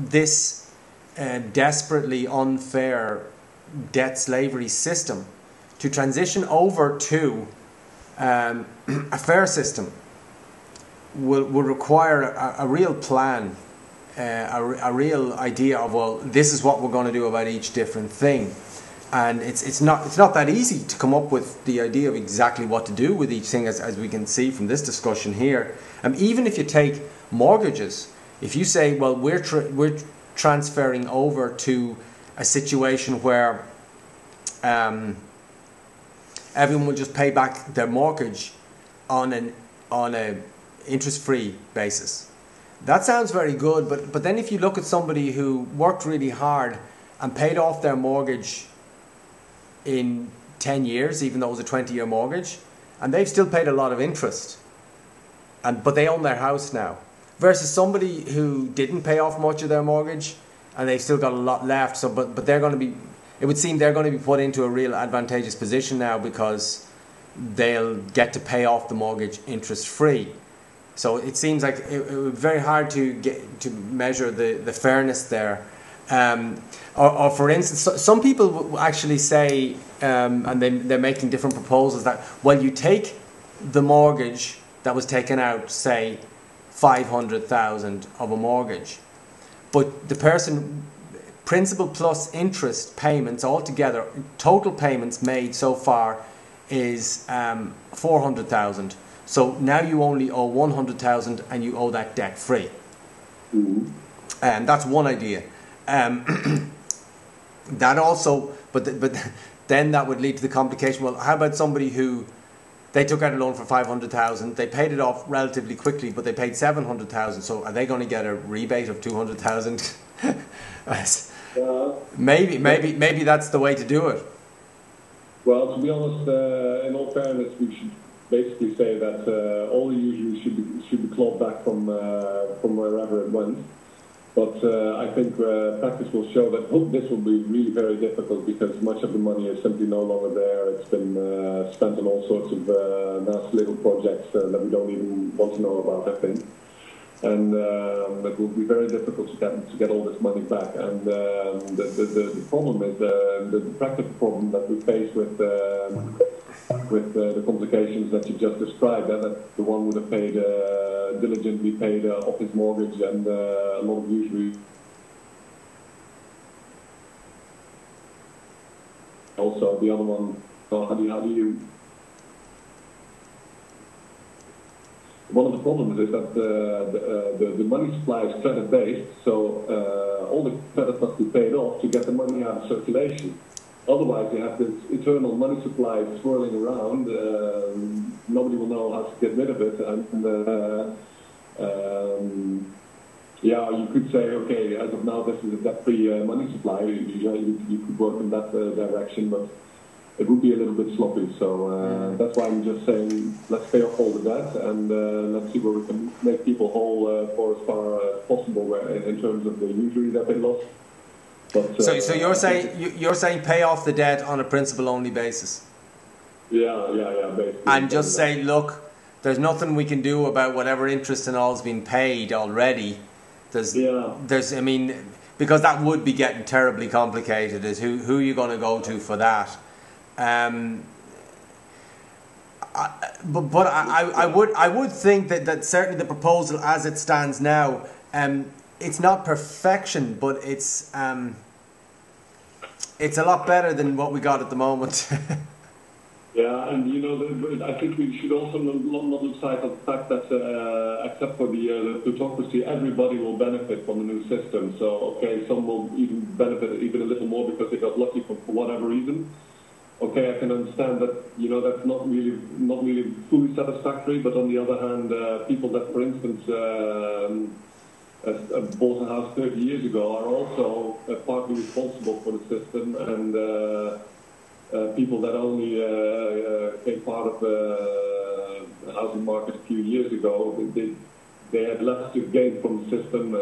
this desperately unfair debt slavery system to transition over to a fair system will require a real plan, a real idea of, well, this is what we're going to do about each different thing. And it's not that easy to come up with the idea of exactly what to do with each thing, as we can see from this discussion here. Even if you take mortgages, if you say, well, we're transferring over to a situation where everyone will just pay back their mortgage on a interest-free basis. That sounds very good, but then if you look at somebody who worked really hard and paid off their mortgage in 10 years, even though it was a 20-year mortgage, and they've still paid a lot of interest, but they own their house now, versus somebody who didn't pay off much of their mortgage and they've still got a lot left. So, but they're going to be, it would seem they're going to be put into a real advantageous position now because they'll get to pay off the mortgage interest-free. So it seems like it would be very hard to measure the fairness there. Or for instance, some people actually say, and they're making different proposals, that, well, you take the mortgage that was taken out, say 500,000 of a mortgage, but the person, principal plus interest payments altogether, total payments made so far is 400,000. So now you only owe 100,000 and you owe that debt free. And that's one idea. That also, but then that would lead to the complication. Well, how about somebody who they took out a loan for 500,000, they paid it off relatively quickly, but they paid 700,000. So are they going to get a rebate of 200,000? maybe that's the way to do it. Well, to be honest, in all fairness, we should basically say that all the usury should be clawed back from wherever it went. But I think practice will show that this will be really very difficult because much of the money is simply no longer there. It's been spent on all sorts of nasty little projects that we don't even want to know about, I think. And it will be very difficult to get all this money back. And the problem is the practical problem that we face with the complications that you just described, that the one would have paid diligently paid off his mortgage and a lot of usury. Also, the other one, how do you? One of the problems is that the money supply is credit-based, so all the credit must be paid off to get the money out of circulation. Otherwise, you have this eternal money supply swirling around. Nobody will know how to get rid of it, and yeah, you could say, okay, as of now, this is a debt-free money supply. You could work in that direction, but it would be a little bit sloppy. So that's why I'm just saying, let's pay off all the debt and let's see where we can make people whole for as far as possible in terms of the usury that they lost. But, so you're saying pay off the debt on a principal-only basis? Yeah, basically. And just say, look, there's nothing we can do about whatever interest and all's been paid already. I mean, because that would be getting terribly complicated. Is who are you going to go to for that? But I would think that certainly the proposal as it stands now, it's not perfection, but it's a lot better than what we got at the moment. Yeah, and you know, I think we should also not lose sight of the fact that, except for the plutocracy, everybody will benefit from the new system. So, okay, some will even benefit even a little more because they got lucky for whatever reason. Okay, I can understand that, you know, that's not really fully satisfactory. But on the other hand, people that, for instance, bought a house 30 years ago are also partly responsible for the system, and people that only came part of the housing market a few years ago, they had less to gain from the system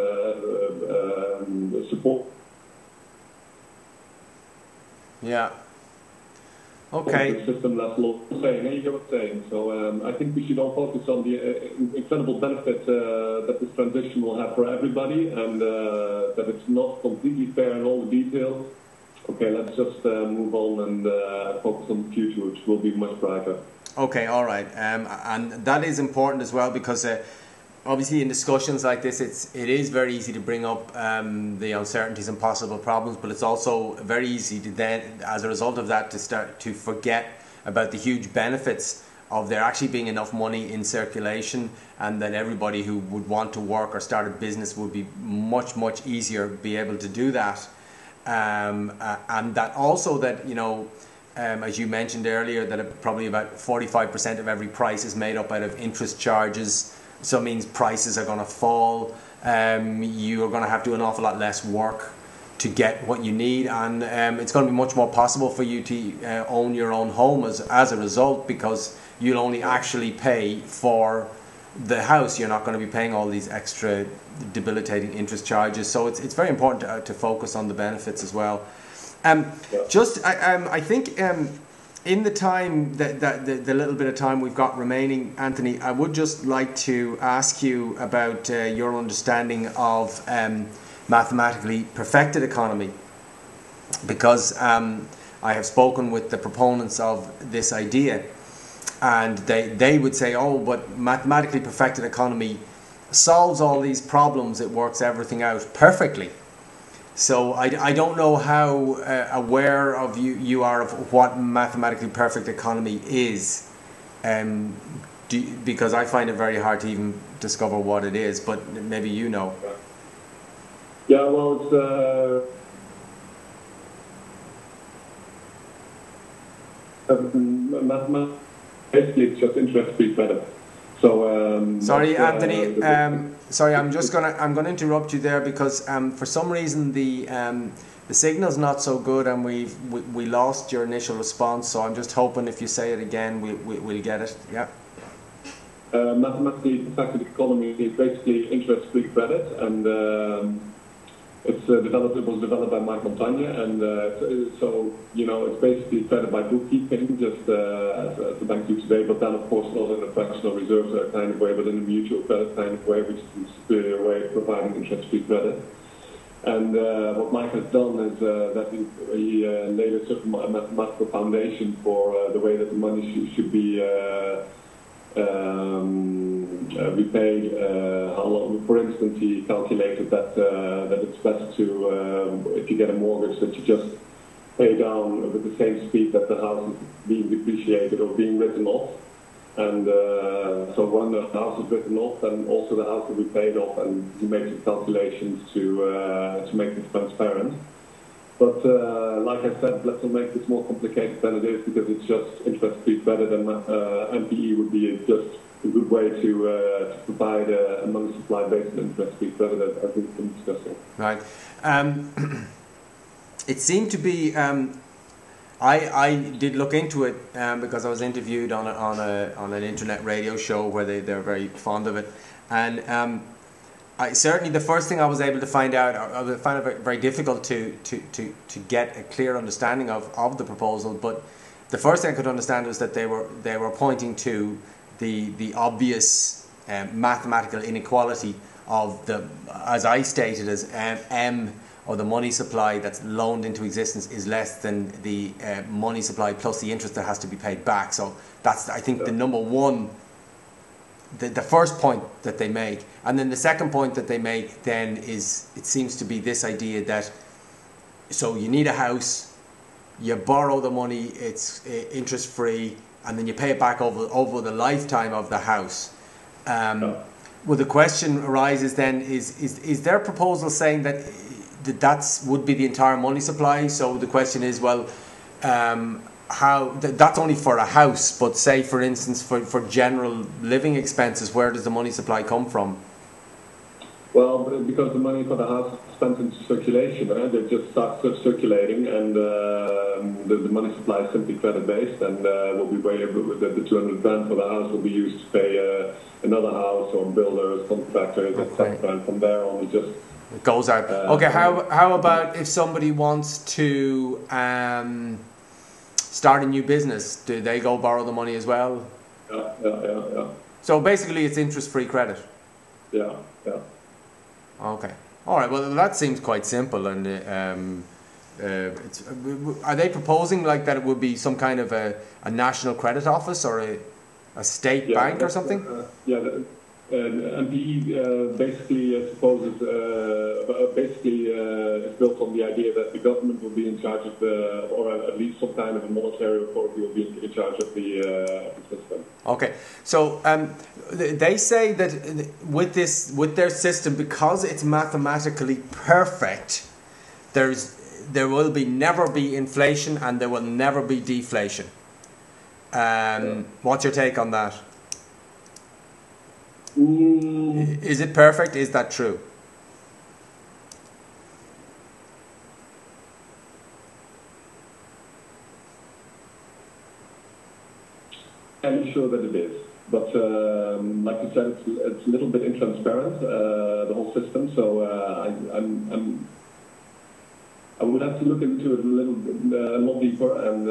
support. Yeah. Okay. The system less low. You get what I'm saying. So I think we should all focus on the incredible benefit that this transition will have for everybody, and that it's not completely fair in all the details. Okay, let's just move on and focus on the future, which will be much brighter. Okay, all right, and that is important as well because obviously in discussions like this, it is very easy to bring up the uncertainties and possible problems, but it's also very easy to then, as a result of that, to start to forget about the huge benefits of there actually being enough money in circulation, and that everybody who would want to work or start a business would be much easier be able to do that. And that also that, you know, as you mentioned earlier, that probably about 45% of every price is made up out of interest charges, so it means prices are going to fall. You are going to have to do an awful lot less work to get what you need, and it's going to be much more possible for you to own your own home as a result, because you'll only actually pay for the house. You're not going to be paying all these extra debilitating interest charges. So it's very important to focus on the benefits as well. I think in the time the little bit of time we've got remaining, Anthony, I would just like to ask you about your understanding of mathematically perfected economy, because I have spoken with the proponents of this idea, and they would say, oh, but mathematically perfected economy solves all these problems, it works everything out perfectly. So I don't know how aware of you are of what mathematically perfect economy is, because I find it very hard to even discover what it is, but maybe you know. Yeah, well, it's mathematics. Basically, it's just interest-free credit. So sorry, Anthony. Sorry, I'm gonna interrupt you there because for some reason the The signal's not so good, and we lost your initial response. So I'm just hoping if you say it again, we'll get it. Yeah. Mathematically, the fact that the economy is basically interest-free credit, and it was developed by Mike Montagne, and so it's basically credit by bookkeeping, just as the bank do today. But then, of course, not in a fractional reserves kind of way, but in a mutual credit kind of way, which is a superior way of providing interest-free credit. And what Mike has done is that he laid a certain mathematical foundation for the way that the money should be repaid. How long, for instance, he calculated that it's best to, if you get a mortgage, that you just pay down with the same speed that the house is being depreciated or being written off. And so when the house is written off, then also the house will be paid off, and he makes the calculations to make this transparent. But like I said, let's not make this more complicated than it is, because it's just interest-free credit, and MPE would be just a good way to provide a money supply based on interest-free credit, as we've been discussing. Right. It seemed to be. I did look into it because I was interviewed on an internet radio show where they're very fond of it, and certainly the first thing I was able to find out, I found it very difficult to get a clear understanding of the proposal. But the first thing I could understand was that they were pointing to the obvious mathematical inequality of the, as I stated, as M, or the money supply that's loaned into existence, is less than the money supply plus the interest that has to be paid back. So that's, I think, the number one, the first point that they make. And then the second point that they make then is, it seems to be this idea that, so you need a house, you borrow the money, it's interest free, and then you pay it back over the lifetime of the house. Well, the question arises then, is their proposal saying that would be the entire money supply? So the question is, well, how that's only for a house, but say for instance for general living expenses, where does the money supply come from? Well, because the money for the house is spent into circulation, right? They just start circulating, and the money supply is simply credit based, and will be way with the 200 grand for the house will be used to pay another house or builders, contractors, etc. And from there on, it just it goes out. Okay, how about if somebody wants to start a new business? Do they go borrow the money as well? Yeah. So basically, it's interest-free credit. Yeah. Okay. All right. Well, that seems quite simple. And are they proposing like that it would be some kind of a national credit office or a state bank or something? MPE basically supposes, it's built on the idea that the government will be in charge of or at least some kind of a monetary authority will be in charge of the system. Okay, so they say that with their system, because it's mathematically perfect, there will never be inflation and there will never be deflation. What's your take on that? Is it perfect? Is that true? I'm sure that it is, but like you said, it's a little bit intransparent, the whole system. So I would have to look into it a lot deeper, and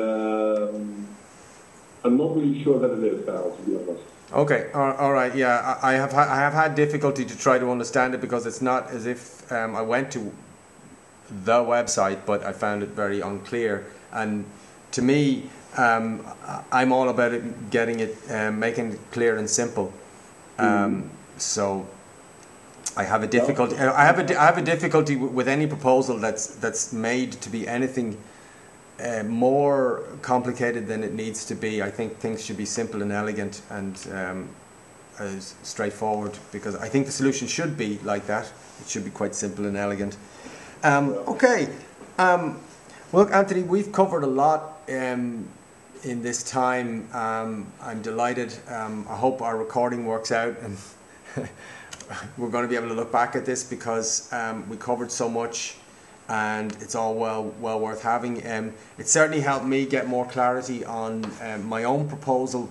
I'm not really sure that it is, Cathal, to be honest. Okay, all right, yeah, I have had difficulty to try to understand it, because it's not as if I went to the website, but I found it very unclear. And to me, I'm all about it, getting it, making it clear and simple. So I have a difficulty. I have a difficulty with any proposal that's made to be anything more complicated than it needs to be. I think things should be simple and elegant and as straightforward, because I think the solution should be like that. It should be quite simple and elegant. Okay. Well, look, Anthony, we've covered a lot in this time. I'm delighted. I hope our recording works out, and we're going to be able to look back at this, because we covered so much. and it's all well worth having. It certainly helped me get more clarity on my own proposal.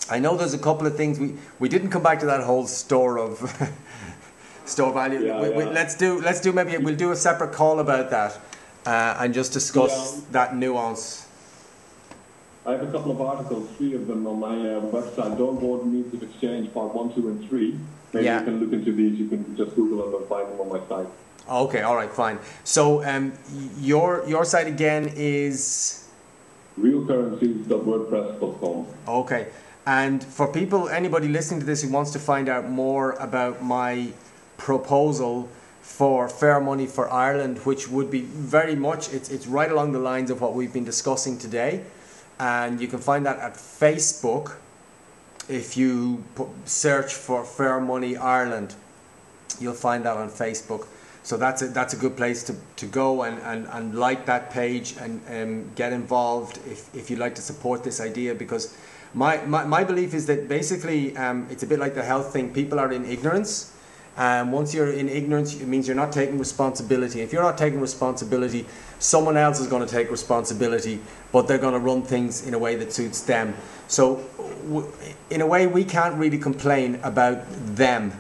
I know there's a couple of things we didn't come back to that whole store of store value. Let's do maybe we'll do a separate call about that and just discuss that nuance. I have a couple of articles, 3 of them on my website. Don't Board Means of Exchange, part 1, 2, and 3. Maybe you can look into these. You can just Google them and find them on my site. Okay, all right, fine. So your site again is realcurrencies.wordpress.com. Okay, and for people, anybody listening to this who wants to find out more about my proposal for Fair Money for Ireland, which would be very much, it's right along the lines of what we've been discussing today, and you can find that at Facebook. If you search for Fair Money Ireland, you'll find that on Facebook. So that's a good place to go and like that page and get involved if you'd like to support this idea, because my belief is that basically it's a bit like the health thing. People are in ignorance. Once you're in ignorance, it means you're not taking responsibility. If you're not taking responsibility, someone else is going to take responsibility, but they're going to run things in a way that suits them. So in a way, we can't really complain about them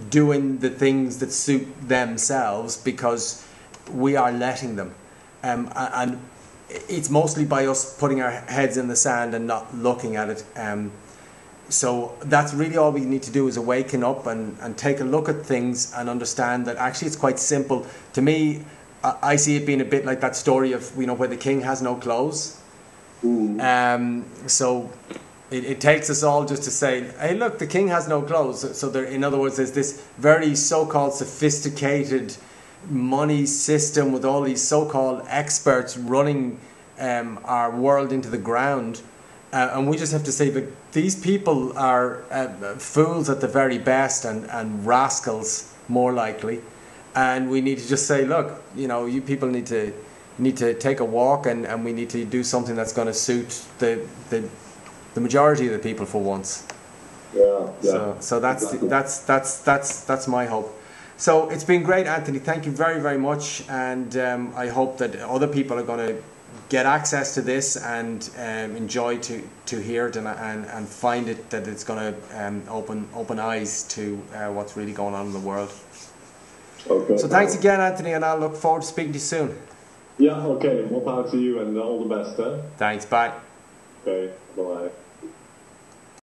doing the things that suit themselves, because we are letting them. And it's mostly by us putting our heads in the sand and not looking at it. So that's really all we need to do, is awaken up and take a look at things and understand that actually it's quite simple. To me, I see it being a bit like that story of, where the king has no clothes. So it takes us all just to say, hey, look, the king has no clothes. So there, in other words, there's this very so-called sophisticated money system with all these so-called experts running our world into the ground. And we just have to say that these people are fools at the very best and rascals more likely. And we need to just say, look, you people need to take a walk, and we need to do something that's going to suit the majority of the people for once. So that's my hope. So it's been great, Anthony. Thank you very, very much, and I hope that other people are going to get access to this and enjoy to hear it and find it, that it's going to open eyes to what's really going on in the world. Okay. So thanks again, Anthony, and I'll look forward to speaking to you soon. Yeah, okay. More power to you, and all the best. Thanks, bye. Okay, bye.